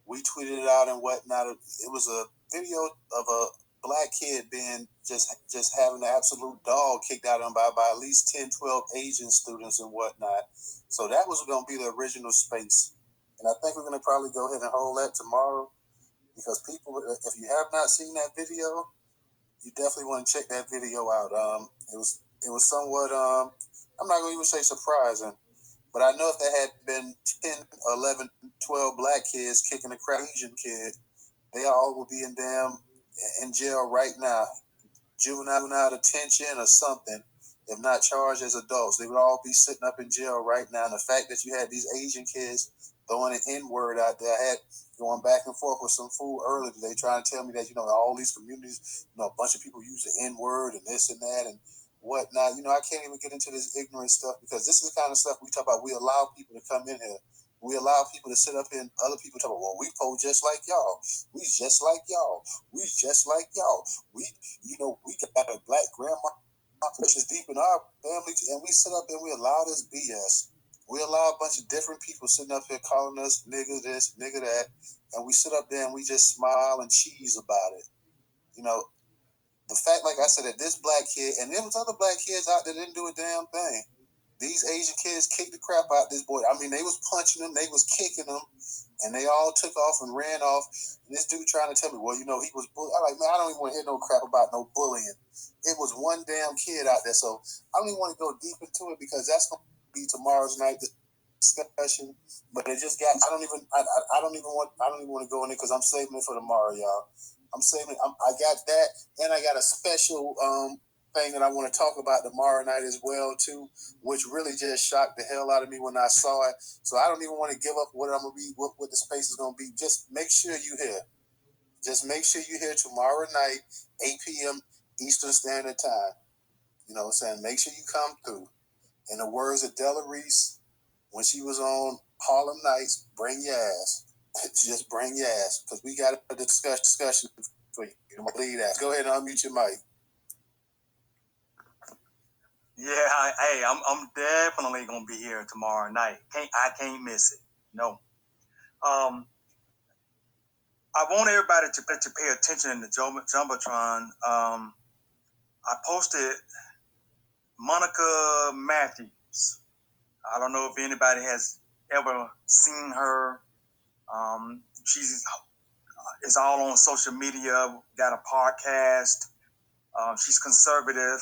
we tweeted it out and whatnot. It was a video of a Black kid being just having the absolute dog kicked out of him by at least 10, 12 Asian students and whatnot. So that was going to be the original space. And I think we're going to probably go ahead and hold that tomorrow, because people, if you have not seen that video, you definitely want to check that video out. It was somewhat, I'm not going to even say surprising, but I know if there had been 10, 11, 12 Black kids kicking a crap Asian kid, they all would be in jail right now, juvenile detention or something, if not charged as adults. They would all be sitting up in jail right now. And the fact that you had these Asian kids throwing an N-word out there, I had going back and forth with some fool earlier today trying to tell me that, all these communities, a bunch of people use the N-word and this and that. And whatnot. I can't even get into this ignorant stuff because this is the kind of stuff we talk about. We allow people to come in here. We allow people to sit up here and other people talk about, well, we pose just like y'all. We just like y'all. We just like y'all. We got a black grandma which is deep in our family, and we sit up and we allow this BS. We allow a bunch of different people sitting up here calling us nigga this, nigga that, and we sit up there and we just smile and cheese about it. The fact, like I said, that this black kid, and there was other black kids out there that didn't do a damn thing. These Asian kids kicked the crap out of this boy. I mean, they was punching him, they was kicking him, and they all took off and ran off. And this dude trying to tell me, well, he was bullied. I'm like, man, I don't even want to hear no crap about no bullying. It was one damn kid out there. So I don't even want to go deep into it because that's going to be tomorrow's night discussion. But it just got, I don't even want to go in it because I'm saving it for tomorrow, y'all. I'm saving it. I got that, and I got a special thing that I want to talk about tomorrow night as well too, which really just shocked the hell out of me when I saw it. So I don't even want to give up what I'm gonna be, what the space is gonna be. Just make sure you here. Just make sure you here tomorrow night, 8 p.m. Eastern Standard Time. You know what I'm saying? Make sure you come through. In the words of Della Reese, when she was on Harlem Nights, bring your ass. Just bring your ass, because we got a discussion for you. I'm gonna leave that. Go ahead and unmute your mic. Yeah, I'm definitely gonna be here tomorrow night. I can't miss it. No. I want everybody to pay attention in the Jumbotron. I posted Monica Matthews. I don't know if anybody has ever seen her. She's is all on social media. Got a podcast. She's conservative.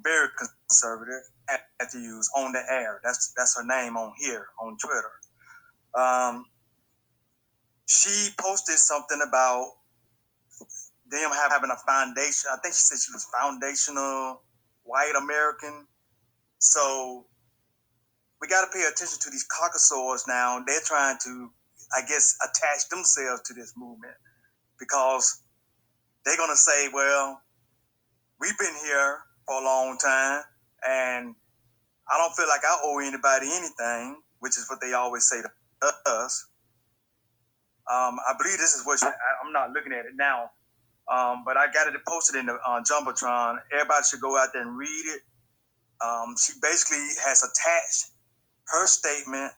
Very conservative. Matthews on the air. That's her name on here on Twitter. She posted something about them having a foundation. I think she said she was foundational white American. So we got to pay attention to these caucasoids now. They're trying to, I guess, attach themselves to this movement because they're going to say, well, we've been here for a long time and I don't feel like I owe anybody anything, which is what they always say to us. I believe this is what I'm not looking at it now, but I got it posted in the Jumbotron. Everybody should go out there and read it. She basically has attached her statement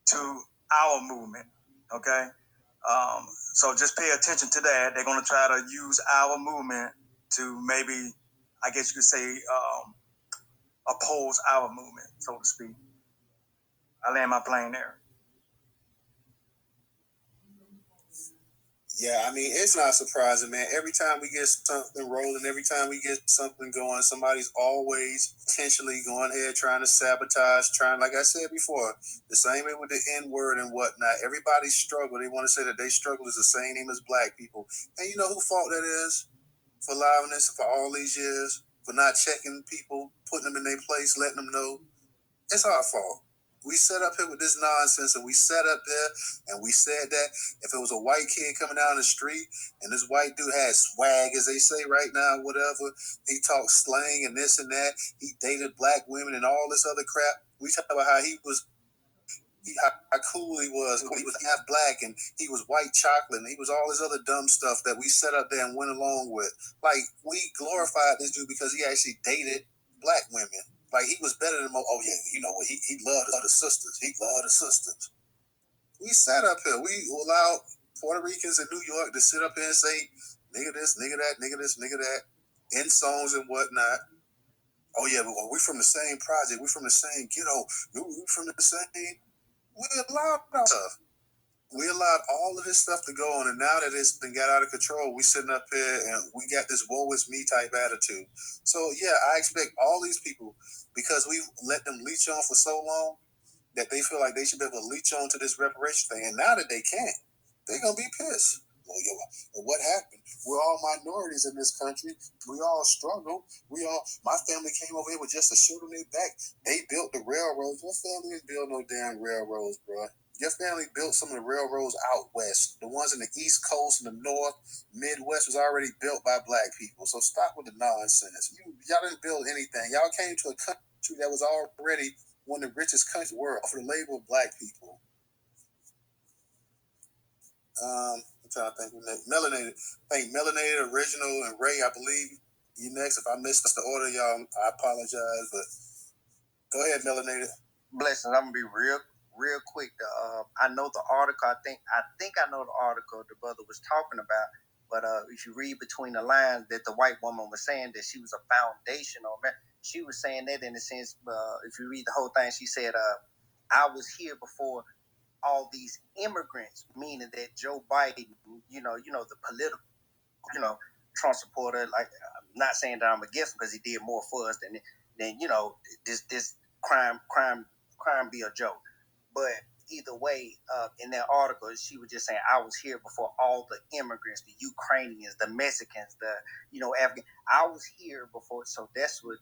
to our movement. Okay, so just pay attention to that. They're going to try to use our movement to maybe, I guess you could say, oppose our movement, so to speak. I land my plane there. Yeah, I mean, it's not surprising, man. Every time we get something rolling, every time we get something going, somebody's always intentionally going ahead trying to sabotage, like I said before, the same way with the N-word and whatnot. Everybody's struggle. They want to say that they struggle is the same name as black people. And you know who fault that is for allowing this for all these years, for not checking people, putting them in their place, letting them know? It's our fault. We sat up here with this nonsense, and we sat up there and we said that if it was a white kid coming down the street and this white dude had swag, as they say right now, whatever, he talked slang and this and that, he dated black women and all this other crap. We talk about how how cool he was half black and he was white chocolate and he was all this other dumb stuff that we set up there and went along with. Like, we glorified this dude because he actually dated black women. Like, he was better than oh yeah, you know, he loved the sisters. He loved the sisters. We sat up here. We allowed Puerto Ricans in New York to sit up here and say, nigga this, nigga that, nigga this, nigga that, in songs and whatnot. Oh yeah, we from the same project. We from the same ghetto. We from the same. We allowed stuff. We allowed all of this stuff to go on, and now that it's been got out of control, we sitting up here and we got this woe is me type attitude. So yeah, I expect all these people, because we've let them leech on for so long, that they feel like they should be able to leech on to this reparation thing. And now that they can't, they're gonna be pissed. Well, what happened? We're all minorities in this country. We all struggle. My family came over here with just a shirt on their back. They built the railroads. Your family didn't build no damn railroads, bro. Your family built some of the railroads out west. The ones in the East Coast and the North, Midwest was already built by black people. So stop with the nonsense. Y'all didn't build anything. Y'all came to a country that was already one of the richest countries in the world for the labor of black people. I'm trying to think who next. Melanated. I think Melanated, Original, and Ray, I believe you next. If I missed the order, y'all, I apologize. But go ahead, Melanated. Blessings. I'm gonna be real quick. I know the article. I think I know the article the brother was talking about. But if you read between the lines, that the white woman was saying that she was a foundational man. She was saying that in the sense, if you read the whole thing, she said, "I was here before all these immigrants," meaning that Joe Biden, the political, Trump supporter. Like, I'm not saying that I'm against him because he did more for us than this crime be a joke. But either way, in that article, she was just saying, "I was here before all the immigrants, the Ukrainians, the Mexicans, the Afghan. I was here before." So that's what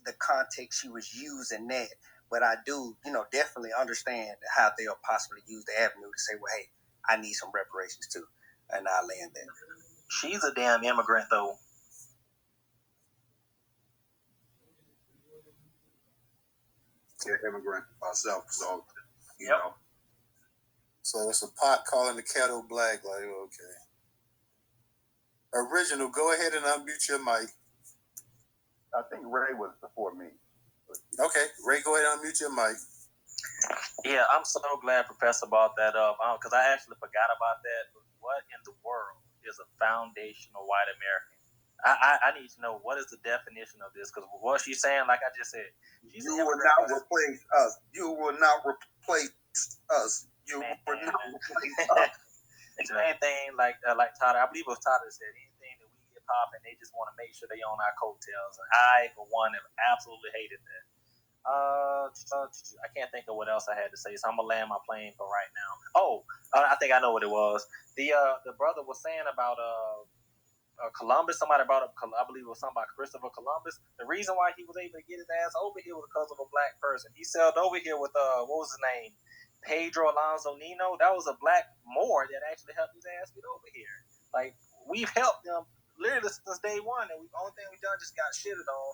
the context she was using that. But I do, definitely understand how they'll possibly use the avenue to say, "Well, hey, I need some reparations too," and I land there. She's a damn immigrant, though. Yeah, immigrant myself, so you Yep. know. So it's a pot calling the kettle black. Like, okay. Original, go ahead and unmute your mic. I think Ray was before me. Okay, Ray, go ahead and unmute your mic. Yeah, I'm so glad Professor brought that up because I actually forgot about that. What in the world is a foundational white American? I need to know what is the definition of this, because what she's saying, like I just said, you will not replace us. You will not replace us. You will not replace us. It's anything like Tyler, I believe it was Tyler that said, anything that we get popping, they just want to make sure they own our coattails. And I, for one, have absolutely hated that. I can't think of what else I had to say, so I'm gonna land my plane for right now. I think I know what it was. The brother was saying about Columbus. Somebody brought up, I believe it was something about Christopher Columbus. The reason why he was able to get his ass over here was because of a black person. He sailed over here with what was his name? Pedro Alonso Nino. That was a black Moor that actually helped his ass get over here. Like, we've helped them literally since day one, and the only thing we've done just got shitted on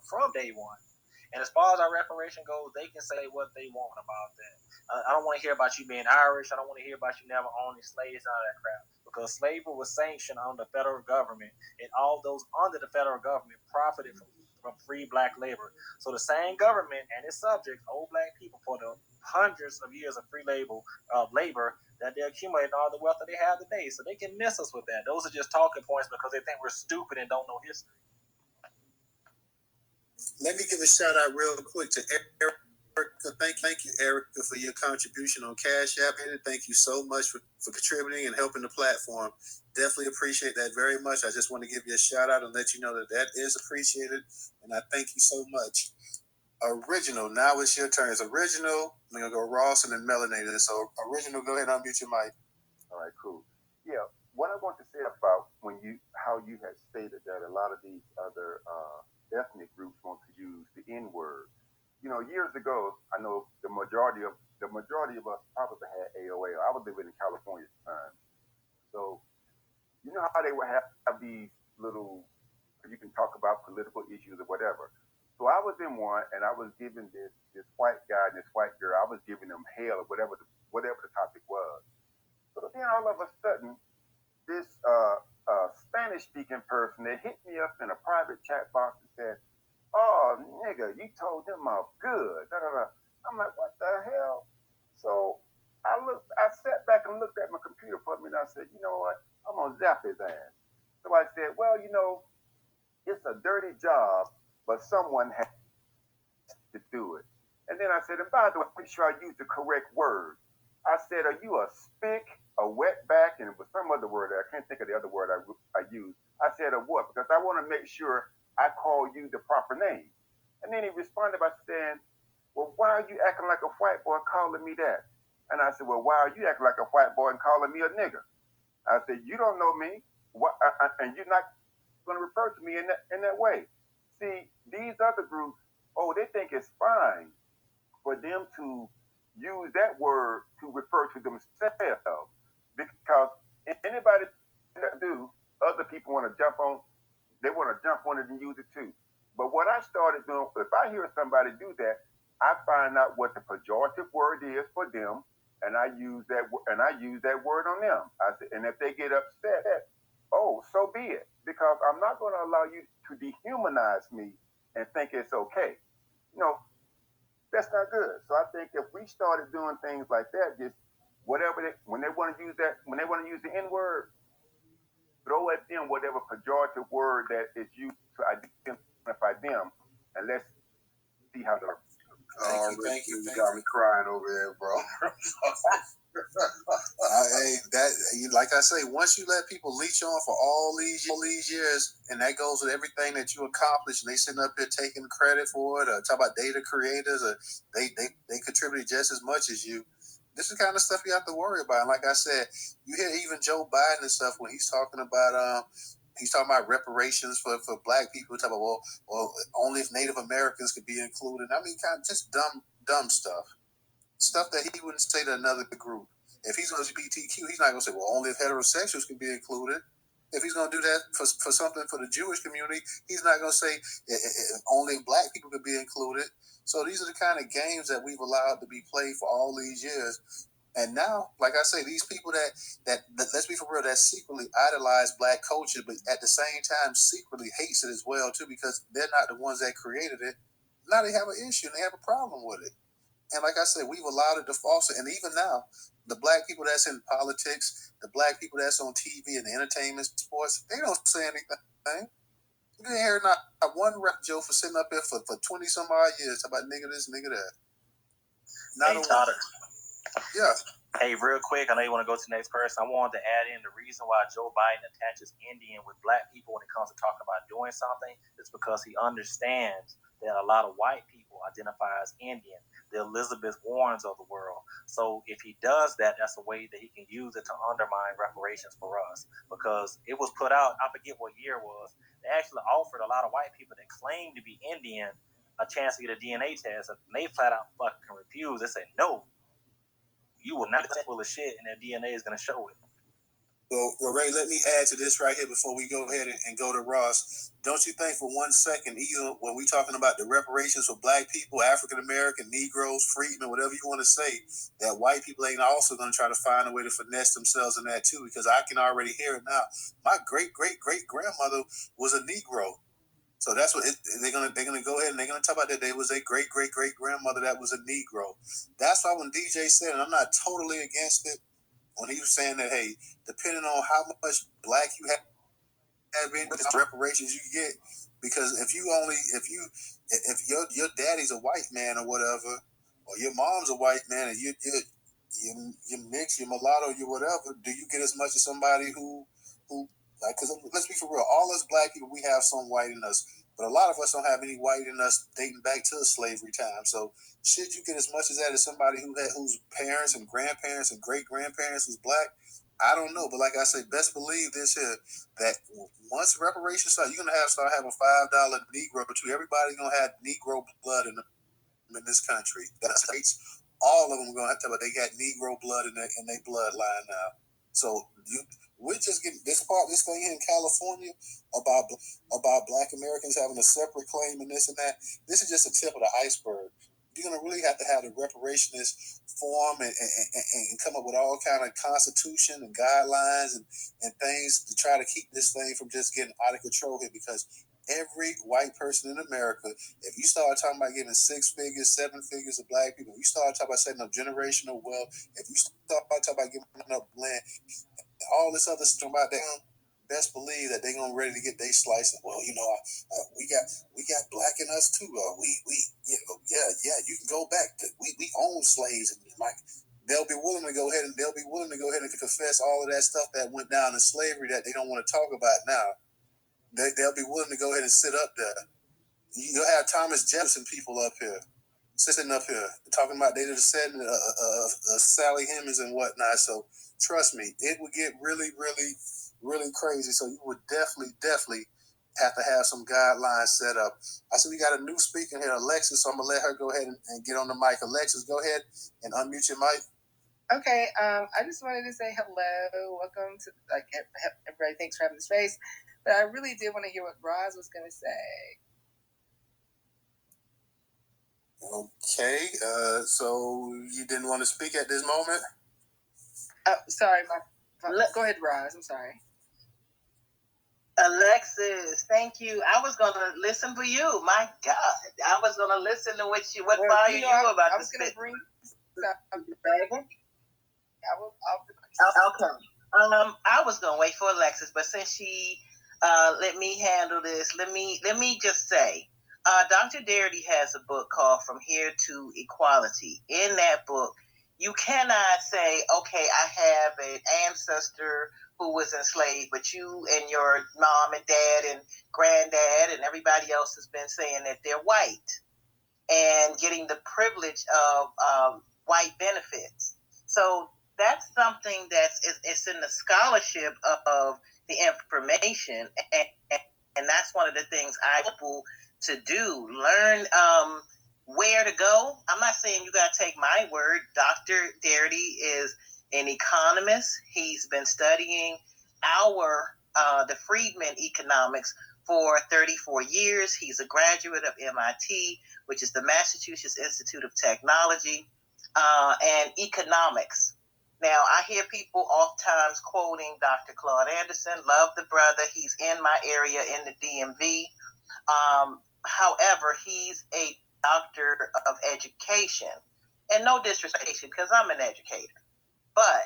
from day one. And as far as our reparation goes, they can say what they want about that. I don't want to hear about you being Irish. I don't want to hear about you never owning slaves and all that crap. Because slavery was sanctioned under the federal government, and all those under the federal government profited from free black labor. So the same government and its subjects owe black people for the hundreds of years of free labor that they accumulated all the wealth that they have today. So they can miss us with that. Those are just talking points because they think we're stupid and don't know history. Let me give a shout out real quick to Erica. Thank you, Erica, for your contribution on Cash App. Thank you so much for contributing and helping the platform. Definitely appreciate that very much. I just want to give you a shout out and let you know that is appreciated, and I thank you so much. Original, now it's your turn. It's Original. I'm going to go Ross and then Melanated. So, Original, go ahead and unmute your mic. All right, cool. Yeah, what I want to say about how you had stated that a lot of these other ethnic groups want to use the N word. Years ago, I know the majority of us probably had AOL. I was living in California at the time, so you know how they would have these little, you can talk about political issues or whatever. So I was in one, and I was giving this white guy and this white girl, I was giving them hell or whatever the topic was. So then all of a sudden, this Spanish-speaking person, they hit me up in a private chat box and said, "Oh, nigga, you told them off good." Da, da, da. I'm like, what the hell? So I sat back and looked at my computer for a minute. I said, you know what? I'm going to zap his ass. So I said, well, it's a dirty job, but someone has to do it. And then I said, and by the way, make sure I use the correct word. I said, are you a spick, a wetback, and it was some other word. I can't think of the other word I used. I said, a what? Because I want to make sure I call you the proper name. And then he responded by saying, well, why are you acting like a white boy calling me that? And I said, well, why are you acting like a white boy and calling me a nigger? I said, you don't know me, and you're not going to refer to me in that way. See, these other groups, they think it's fine for them to use that word to refer to themselves. Because anybody that do, other people want to jump on, they want to jump on it and use it too. But what I started doing, if I hear somebody do that, I find out what the pejorative word is for them, and I use that word on them. I say, and if they get upset, oh, so be it, because I'm not going to allow you to dehumanize me and think it's okay. No, that's not good. So I think if we started doing things like that, just whatever when they want to use the N word, throw at them whatever pejorative word that is used to identify them, and let's see how they're. Thank you. You got me crying over there, bro. Like I say, once you let people leech on for all these years, and that goes with everything that you accomplished, and they sitting up here taking credit for it, or talk about data creators, or they contributed just as much as you. This is the kind of stuff you have to worry about. And like I said, you hear even Joe Biden and stuff when he's talking about reparations for black people. Talk about well, only if Native Americans could be included. I mean, kind of just dumb stuff that he wouldn't say to another group. If he's going to LGBTQ, he's not going to say, well, only if heterosexuals can be included. If he's going to do that for something for the Jewish community, he's not going to say only if black people could be included. So these are the kind of games that we've allowed to be played for all these years. And now, like I say, these people that let's be for real, that secretly idolize black culture, but at the same time secretly hates it as well too, because they're not the ones that created it. Now they have an issue and they have a problem with it. And like I said, we've allowed it to foster. And even now, the black people that's in politics, the black people that's on TV and entertainment, sports, they don't say anything. You didn't hear not one rep Joe for sitting up here for 20 some odd years about nigga this, nigga that. Not hey, Todd. Yeah. Hey, real quick, I know you want to go to the next person. I wanted to add in the reason why Joe Biden attaches Indian with black people when it comes to talking about doing something is because he understands that a lot of white people identify as Indian, the Elizabeth Warrens of the world. So if he does that, that's a way that he can use it to undermine reparations for us. Because it was put out, I forget what year it was, they actually offered a lot of white people that claim to be Indian a chance to get a DNA test, and they flat out fucking refused. They said, no, you will not be full of shit, and their DNA is going to show it. Well, Ray, let me add to this right here before we go ahead and go to Ross. Don't you think for 1 second, either when we're talking about the reparations for black people, African American, Negroes, freedmen, whatever you want to say, that white people ain't also going to try to find a way to finesse themselves in that too? Because I can already hear it now. My great grandmother was a Negro. So that's what they're gonna go ahead and they're gonna talk about that. There was a great grandmother that was a Negro. That's why when DJ said, and I'm not totally against it, when he was saying that, hey, depending on how much black you have in reparations you get, because if your daddy's a white man or whatever, or your mom's a white man and you mix, you're mulatto, you whatever, do you get as much as somebody who like, because let's be for real, all us black people, we have some white in us, but a lot of us don't have any white in us dating back to slavery time. So should you get as much as that as somebody whose parents and grandparents and great grandparents was black? I don't know, but like I say, best believe this here, that once reparations start, you're gonna start having $5 Negro too. Everybody's gonna have Negro blood in this country. That's all of them are gonna have to, but they got Negro blood in their bloodline now. So we're just getting this thing here in California about black Americans having a separate claim and this and that. This is just a tip of the iceberg. You're gonna really have to have the reparationists form and come up with all kind of constitution and guidelines and things to try to keep this thing from just getting out of control here, because every white person in America, if you start talking about giving 6 figures, 7 figures to black people, if you start talking about setting up generational wealth, if you start talking about giving up land, all this other stuff about that, best believe that they're gonna ready to get their slice. Well, we got black in us too. You can go back. We own slaves, and they'll be willing to go ahead and confess all of that stuff that went down in slavery that they don't want to talk about now. They'll be willing to go ahead and sit up there. You'll have Thomas Jefferson people up here, sitting up here, talking about they descended of Sally Hemings and whatnot. So trust me, it would get really, really, really crazy. So you would definitely have to have some guidelines set up. I said, we got a new speaker here, Alexis, so I'm going to let her go ahead and get on the mic. Alexis, go ahead and unmute your mic. Okay, I just wanted to say hello. Welcome to, everybody, thanks for having the space. But I really did want to hear what Roz was going to say. Okay, so you didn't want to speak at this moment? Sorry, go ahead, Roz. I'm sorry. Alexis, thank you. I was going to listen for you. My God, I was going to listen to what fire you about. I was going to bring something. Okay. I was going to wait for Alexis, but since she let me handle this, let me just say, Dr. Darity has a book called From Here to Equality. In that book, you cannot say, okay, I have an ancestor who was enslaved, but you and your mom and dad and granddad and everybody else has been saying that they're white and getting the privilege of white benefits. So that's something it's in the scholarship of the information, and that's one of the things I want to do. Learn where to go. I'm not saying you got to take my word. Dr. Darity is an economist. He's been studying the Friedman economics for 34 years. He's a graduate of MIT, which is the Massachusetts Institute of Technology, and economics. Now, I hear people oftentimes quoting Dr. Claude Anderson. Love the brother. He's in my area in the DMV. However, he's a doctor of education. And no disrespect, because I'm an educator. But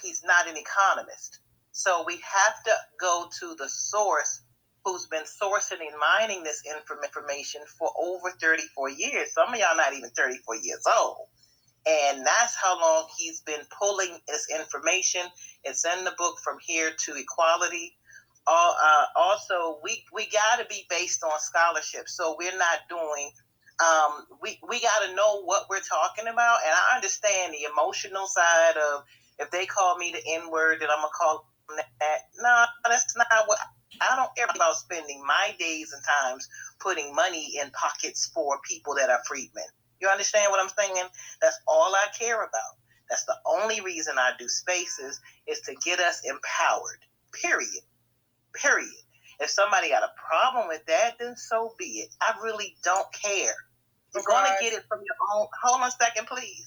he's not an economist. So we have to go to the source who's been sourcing and mining this information for over 34 years. Some of y'all not even 34 years old. And that's how long he's been pulling this information. It's in the book From Here to Equality. Also, we got to be based on scholarship. So we're not doing, we got to know what we're talking about. And I understand the emotional side of, if they call me the N-word, then I'm going to call them that. No, that's not what, I don't care about spending my days and times putting money in pockets for people that are freedmen. You understand what I'm saying? That's all I care about. That's the only reason I do spaces, is to get us empowered. Period. If somebody got a problem with that, then so be it. I really don't care. You're going to get it from your own. Hold on a second, please.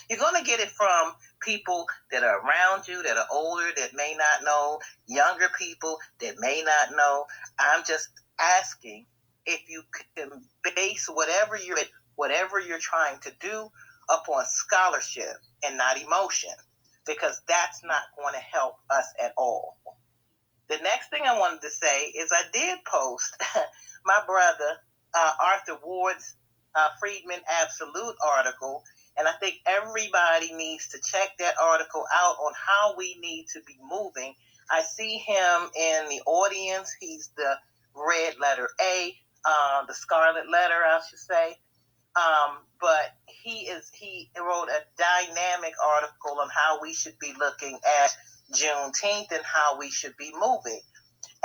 You're going to get it from people that are around you, that are older, that may not know, younger people that may not know. I'm just asking if you can base whatever you're trying to do upon scholarship and not emotion, because that's not going to help us at all. The next thing I wanted to say is I did post my brother Arthur Ward's Friedman Absolute article, and I think everybody needs to check that article out on how we need to be moving. I see him in the audience. He's the red letter A, the scarlet letter, I should say. But he wrote a dynamic article on how we should be looking at Juneteenth and how we should be moving.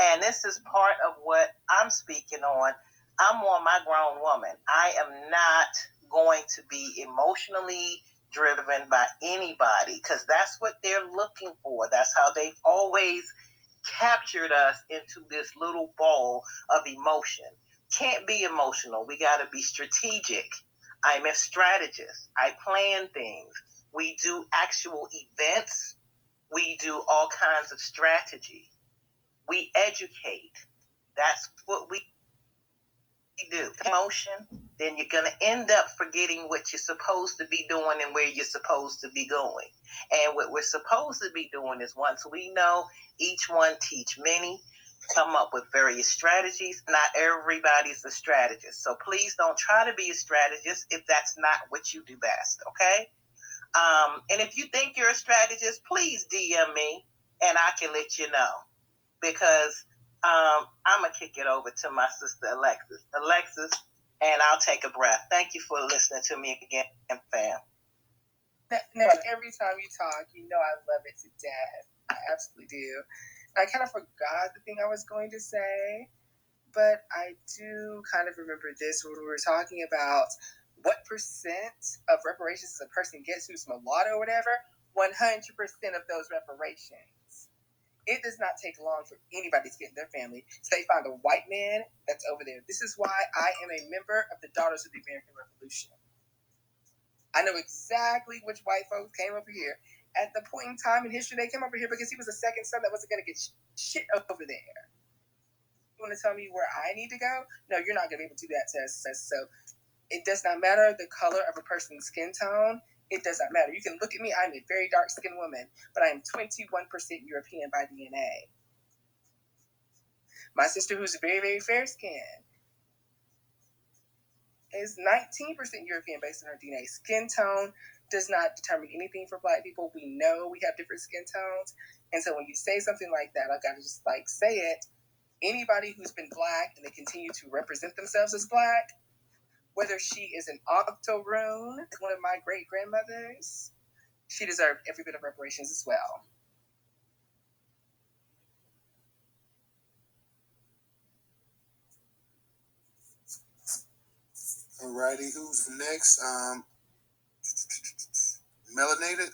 And this is part of what I'm speaking on. I'm more my grown woman. I am not going to be emotionally driven by anybody, because that's what they're looking for. That's how they've always captured us into this little ball of emotion. Can't be emotional. We got to be strategic. I'm a strategist. I plan things. We do actual events. We do all kinds of strategy. We educate. That's what we do. Emotion, then you're going to end up forgetting what you're supposed to be doing and where you're supposed to be going. And what we're supposed to be doing is, once we know, each one teach many, come up with various strategies. Not everybody's a strategist. So please don't try to be a strategist if that's not what you do best, okay? And if you think you're a strategist, please DM me and I can let you know. Because I'm going to kick it over to my sister Alexis, and I'll take a breath. Thank you for listening to me again, fam. Now, every time you talk, you know I love it to death. I absolutely do. I kind of forgot the thing I was going to say, but I do kind of remember this when we were talking about what percent of reparations a person gets who's mulatto or whatever. 100% of those reparations. It does not take long for anybody to get in their family. So they find a white man that's over there. This is why I am a member of the Daughters of the American Revolution. I know exactly which white folks came over here. At the point in time in history, they came over here because he was the second son that wasn't going to get shit over there. You want to tell me where I need to go? No, you're not going to be able to do that to us. So it does not matter the color of a person's skin tone. It does not matter. You can look at me. I'm a very dark-skinned woman, but I am 21% European by DNA. My sister, who's very, very fair-skinned, is 19% European based on her DNA. Skin tone does not determine anything for Black people. We know we have different skin tones. And so when you say something like that, I gotta just say it. Anybody who's been Black and they continue to represent themselves as Black, whether she is an octoroon, one of my great grandmothers, she deserved every bit of reparations as well. Alrighty, who's next? Melanated?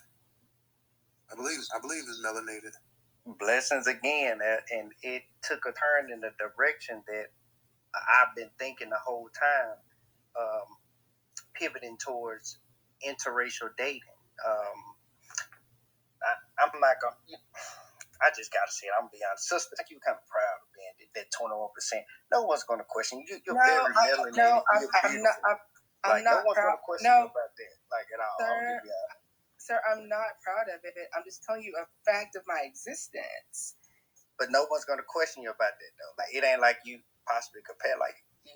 I believe it's melanated. Blessings again, and it took a turn in the direction that I've been thinking the whole time, pivoting towards interracial dating. I'm not gonna. I just gotta say it. I'm gonna be honest, sister. You kind of proud of being that 21%. No one's gonna question you. You're very melanated. No, I'm not. I'm not no one's gonna question you about that, at all. Sir, I'm not proud of it. I'm just telling you a fact of my existence. But no one's gonna question you about that, though. It ain't like you possibly compare.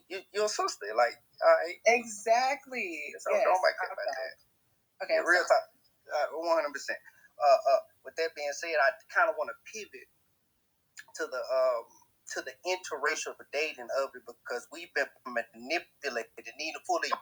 You're a sister. All right. Exactly. So yes, don't make it about that. Okay. Real talk. 100%. With that being said, I kind of want to pivot to the interracial dating of it because we've been manipulated and need to fully.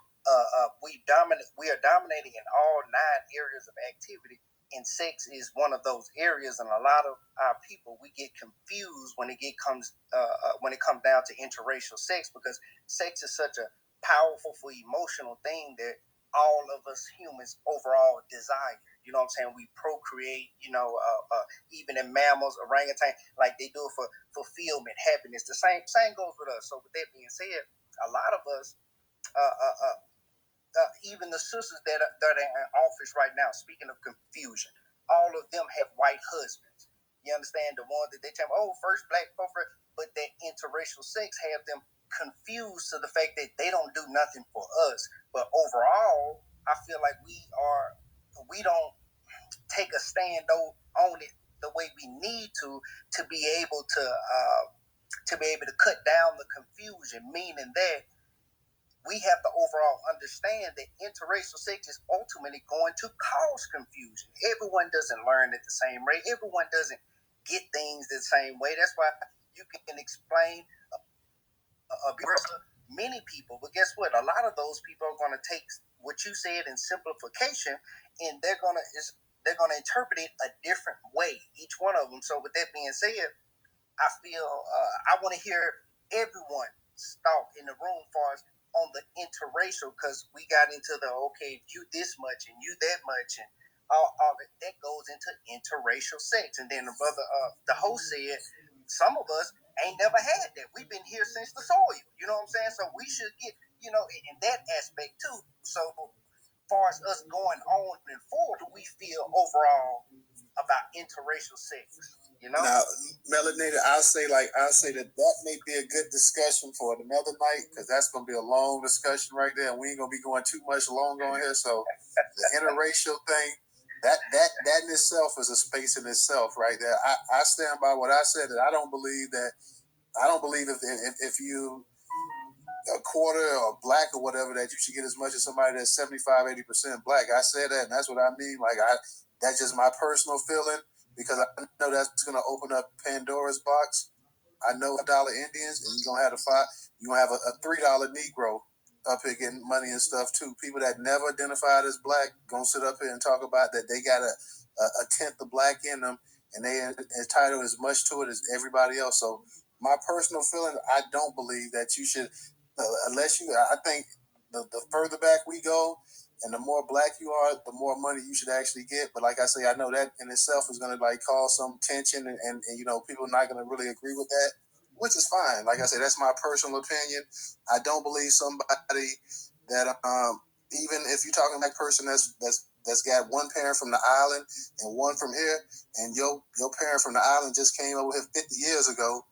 We are dominating in all 9 areas of activity, and sex is one of those areas. And a lot of our people, we get confused when it comes down to interracial sex, because sex is such a powerful, emotional thing that all of us humans overall desire. You know what I'm saying? We procreate, even in mammals, orangutan, they do it for fulfillment, happiness. The same goes with us. So with that being said, a lot of us, even the sisters that are in office right now, speaking of confusion, all of them have white husbands. You understand? The one that they tell me, first Black folk, but that interracial sex have them confused to the fact that they don't do nothing for us. But overall, I feel like we don't take a stand on it the way we need to be able to cut down the confusion, meaning that we have to overall understand that interracial sex is ultimately going to cause confusion. Everyone doesn't learn at the same rate. Everyone doesn't get things the same way. That's why you can explain many people, but guess what? A lot of those people are going to take what you said in simplification, and they're going to interpret it a different way, each one of them. So with that being said, I feel I want to hear everyone's thought in the room for us on the interracial, because we got into the you this much and you that much, and all that goes into interracial sex. And then the brother, the host said, some of us ain't never had that. We've been here since the soil. You know what I'm saying? So we should get, in that aspect too. So far as us going on and forward, do we feel overall about interracial sex? Now, melanated, I'll say that may be a good discussion for another night, because that's going to be a long discussion right there, and we ain't going to be going too much long on here. So the interracial thing, that in itself is a space in itself right there. I stand by what I said, that I don't believe if you a quarter or Black or whatever, that you should get as much as somebody that's 75-80% Black. I said that, and that's what I mean. That's just my personal feeling, because I know that's going to open up Pandora's box. I know $1 Indians, and you're going to have a $3 Negro up here getting money and stuff too. People that never identified as Black going to sit up here and talk about that they got a tenth of Black in them, and they entitled as much to it as everybody else. So my personal feeling, I don't believe that you should, unless you. I think the further back we go, and the more black you are, the more money you should actually get. But like I say, I know that in itself is going to like cause some tension, and people are not going to really agree with that, which is fine. Like I say, that's my personal opinion. I don't believe somebody that even if you're talking like person that's got one parent from the island and one from here, and your parent from the island just came over here 50 years ago,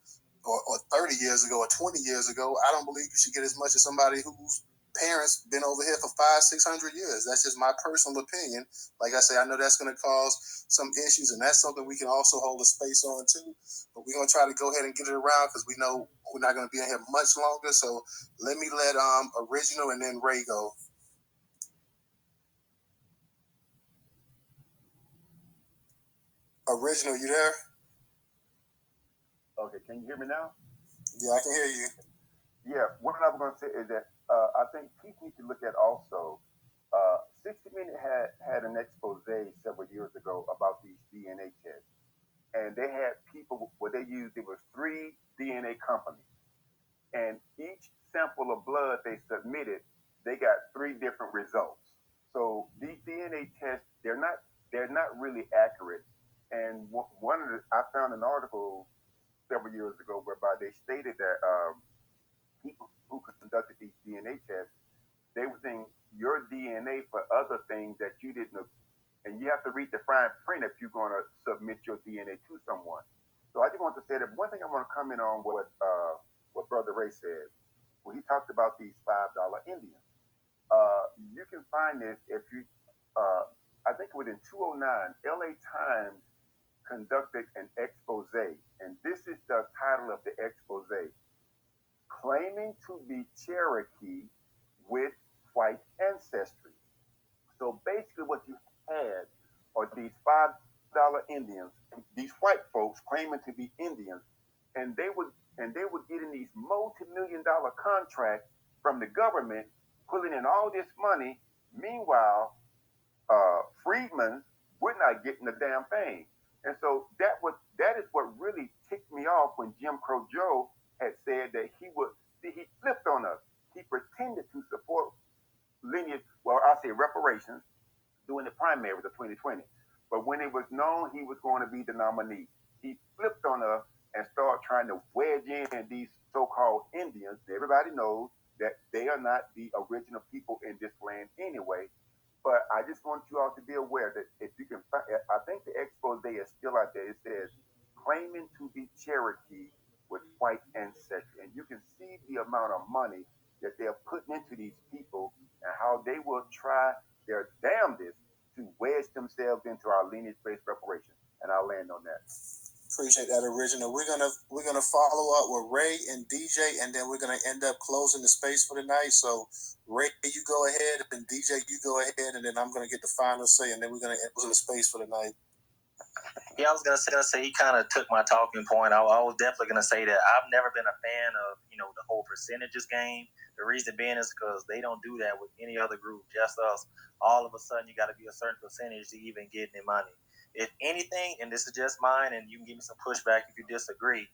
or 30 years ago, or 20 years ago, I don't believe you should get as much as somebody whose parents been over here for 500-600 years. That's just my personal opinion. Like I say, I know that's going to cause some issues, and that's something we can also hold a space on too. But we're going to try to go ahead and get it around because we know we're not going to be in here much longer. So let Original and then Ray go. Original, you there? Okay, can you hear me now? Yeah, I can hear you. Yeah, what I was going to say is that I think people need to look at also. 60 Minutes had an expose several years ago about these DNA tests, and they had people what they used. It was 3 DNA companies, and each sample of blood they submitted, they got 3 different results. So these DNA tests, they're not really accurate. And I found an article several years ago whereby they stated that people who conducted these DNA tests, they were saying your DNA for other things that you didn't know. And you have to read the fine print if you're going to submit your DNA to someone. So I just want to say that one thing I want to comment on what Brother Ray said. When he talked about these $5 Indians. You can find this if you, I think within 2009, LA Times conducted an expose, and this is the title of the expose: Claiming to be Cherokee with white ancestry. So basically, what you had are these $5 Indians, these white folks claiming to be Indians, and they were getting these multi-million-dollar contracts from the government, pulling in all this money. Meanwhile, freedmen were not getting a damn thing. And so that is what really ticked me off when Jim Crow Joe had said that he flipped on us. He pretended to support lineage, I say reparations, during the primaries of 2020. But when it was known he was going to be the nominee, he flipped on us and started trying to wedge in these so-called Indians. Everybody knows that they are not the original people in this land anyway. But I just want you all to be aware that if you can find, I think the expose is still out there. It says, claiming to be Cherokee with white ancestry. And you can see the amount of money that they're putting into these people and how they will try their damnedest to wedge themselves into our lineage-based reparations. And I'll land on that. Appreciate that, Original. We're gonna follow up with Ray and DJ, and then we're gonna end up closing the space for the night. So Ray, you go ahead, and DJ, you go ahead, and then I'm gonna get the final say, and then we're gonna end the space for the night. Yeah, I was gonna say he kind of took my talking point. I was definitely gonna say that I've never been a fan of the whole percentages game. The reason being is because they don't do that with any other group, just us. All of a sudden, you got to be a certain percentage to even get any money. If anything, and this is just mine, and you can give me some pushback if you disagree,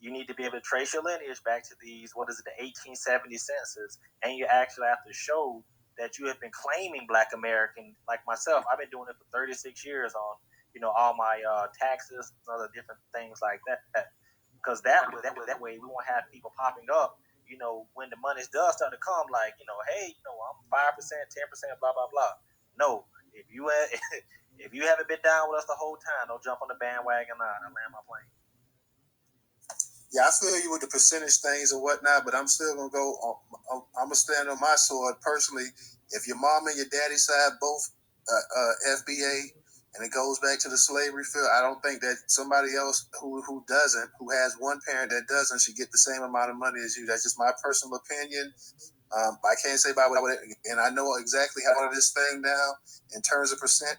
you need to be able to trace your lineage back to the 1870 census, and you actually have to show that you have been claiming Black American, like myself. I've been doing it for 36 years on all my taxes and other different things like that. Because that way we won't have people popping up, when the money does start to come, like, hey, I'm 5%, 10%, blah, blah, blah. No, if you haven't been down with us the whole time, don't jump on the bandwagon line. I land my plane. Yeah, I feel you with the percentage things and whatnot, but I'm still gonna go. I'm gonna stand on my sword personally. If your mom and your daddy side both FBA, and it goes back to the slavery field, I don't think that somebody else who has one parent that doesn't, should get the same amount of money as you. That's just my personal opinion. I can't say about it, and I know exactly how this thing now in terms of percent,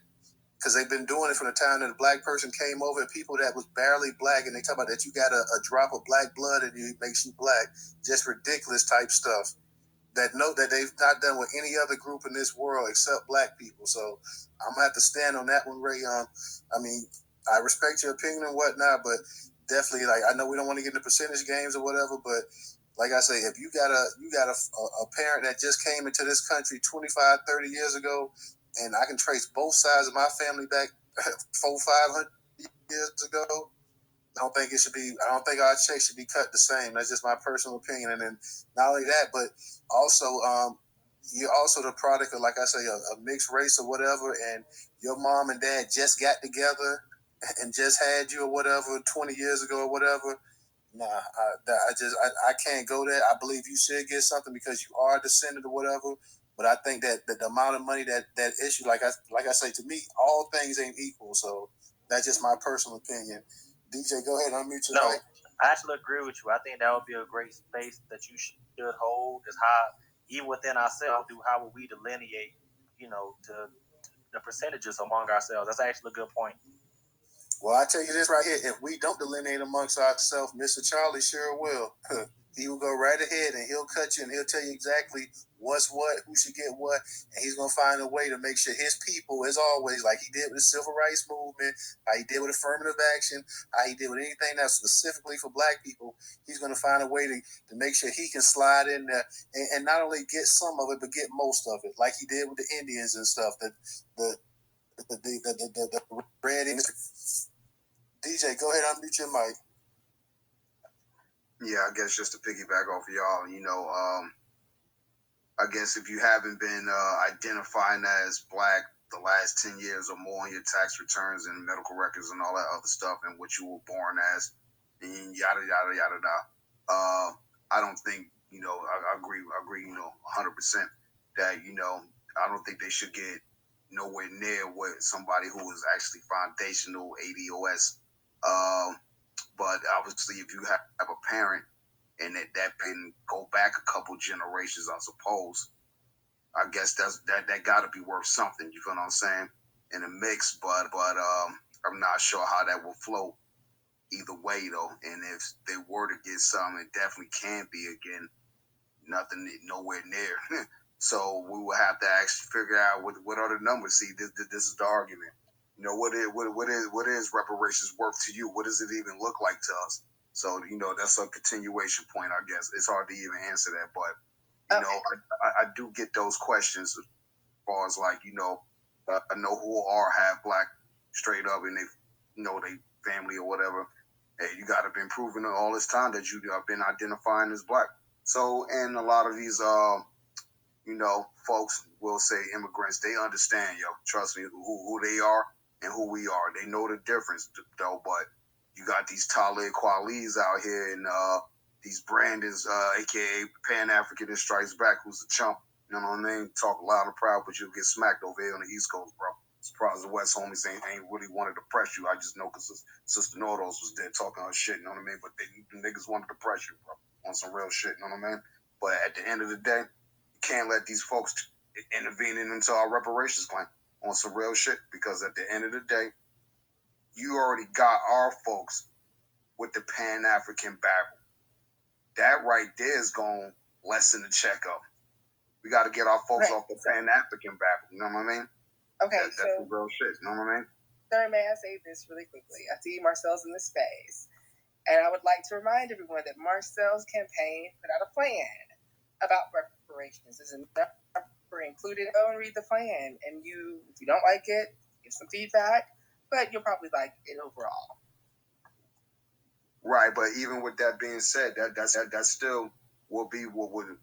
because they've been doing it from the time that a Black person came over, and people that was barely Black, and they talk about that you got a drop of Black blood and it makes you Black. Just ridiculous type stuff that they've not done with any other group in this world except Black people. So I'm gonna have to stand on that one, Ray. I respect your opinion and whatnot, but definitely, like, I know we don't want to get into percentage games or whatever, but like I say, if you got a parent that just came into this country 25, 30 years ago, and I can trace both sides of my family back 400-500 years ago, I don't think our checks should be cut the same. That's just my personal opinion. And then not only that, but also you're also the product of, like I say, a mixed race or whatever, and your mom and dad just got together and just had you or whatever 20 years ago or whatever. Nah, I can't go there. I believe you should get something because you are a descendant or whatever. But I think that the amount of money that issue, like I say, to me, all things ain't equal. So that's just my personal opinion. DJ, go ahead, unmute your mic. I actually agree with you. I think that would be a great space that you should hold. Is how, even within ourselves, how would we delineate, the percentages among ourselves? That's actually a good point. Well, I tell you this right here: if we don't delineate amongst ourselves, Mr. Charlie sure will. He will go right ahead and he'll cut you and he'll tell you exactly what's what, who should get what, and he's gonna find a way to make sure his people, as always, like he did with the civil rights movement, how he did with affirmative action, how he did with anything that's specifically for Black people, he's gonna find a way to make sure he can slide in there and not only get some of it, but get most of it, like he did with the Indians and stuff. The red industry. DJ, go ahead, unmute your mic. Yeah, I guess just to piggyback off of y'all, I guess if you haven't been identifying as Black the last 10 years or more on your tax returns and medical records and all that other stuff and what you were born as, and yada, yada, yada, yada. I don't think, I agree, 100% that, I don't think they should get nowhere near what somebody who is actually foundational ADOS. But obviously, if you have a parent and that can go back a couple generations, I suppose, I guess that got to be worth something. You feel what I'm saying? In a mix, but I'm not sure how that will float either way though. And if they were to get some, it definitely can be again nothing, nowhere near. So we will have to actually figure out what are the numbers. See, this is the argument. What is reparations worth to you? What does it even look like to us? So, that's a continuation point, I guess. It's hard to even answer that, but, I do get those questions as far as like, I know who are half Black straight up and they family or whatever. Hey, you got to been proving all this time that you have been identifying as Black. So, and a lot of these, folks will say immigrants, they understand, trust me, who they are and who we are. They know the difference, though, but you got these Talib Kweli's out here and these Brandons, a.k.a. Pan-African that Strikes Back, who's a chump, you know what I mean? Talk loud and proud, but you'll get smacked over here on the East Coast, bro. Surprised the West homies ain't really wanted to press you. I just know because Sister Nordos was there talking her shit, you know what I mean? But the niggas wanted to press you, bro, on some real shit, you know what I mean? But at the end of the day, you can't let these folks intervene into our reparations claim on some real shit, because at the end of the day, you already got our folks with the Pan-African barrel. That right there is going to lessen the checkup. We got to get our folks off the Pan-African barrel. You know what I mean? Okay, that's the real shit. You know what I mean? Sir, may I say this really quickly? I see Marcel's in the space, and I would like to remind everyone that Marcel's campaign put out a plan about reparations. There's a number included. Go and read the plan, and if you don't like it, give some feedback, but you'll probably like it overall. Right, but even with that being said, that still will be what would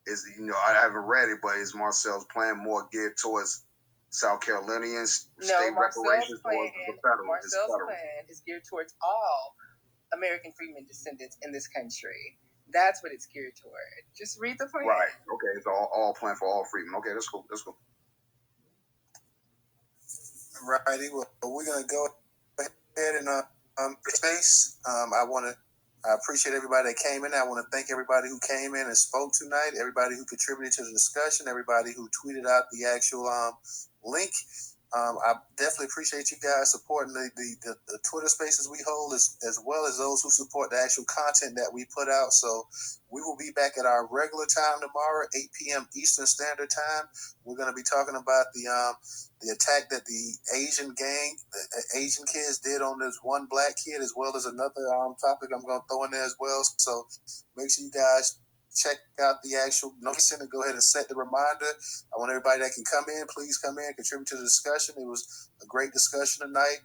is I haven't read it, but is Marcel's plan more geared towards South Carolinians, state reparations, or the federal? Marcel's plan is geared towards all American freedmen descendants in this country. That's what it's geared toward. Just read the plan. Right. Okay. It's all plan for all freedmen. Okay, that's cool. That's cool. Righty. Well, we're gonna go ahead and space. I appreciate everybody that came in. I want to thank everybody who came in and spoke tonight. Everybody who contributed to the discussion. Everybody who tweeted out the actual link. I definitely appreciate you guys supporting the Twitter spaces we hold, as well as those who support the actual content that we put out. So we will be back at our regular time tomorrow, 8 p.m. Eastern Standard Time. We're going to be talking about the attack that the Asian kids did on this one black kid, as well as another topic I'm going to throw in there as well. So make sure you guys check out the actual notice and go ahead and set the reminder. I want everybody that can come in, please come in, contribute to the discussion. It was a great discussion tonight.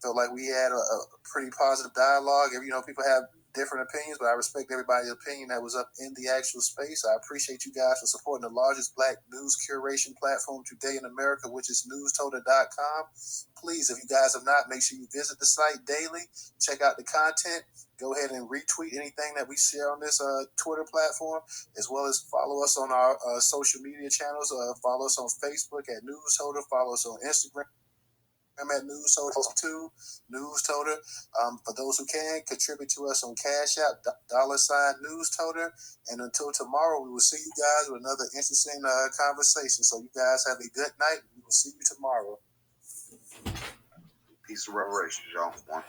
Felt like we had a pretty positive dialogue. People have different opinions, but I respect everybody's opinion that was up in the actual space. I appreciate you guys for supporting the largest black news curation platform today in America, which is Newstoter.com. Please, if you guys have not, make sure you visit the site daily, check out the content. Go ahead and retweet anything that we share on this Twitter platform, as well as follow us on our social media channels. Follow us on Facebook at Newstoter. Follow us on Instagram at Newstoter 2, Newstoter. For those who can, contribute to us on Cash App, $Newstoter. And until tomorrow, we will see you guys with another interesting conversation. So you guys have a good night. We will see you tomorrow. Peace of reparations, y'all. One.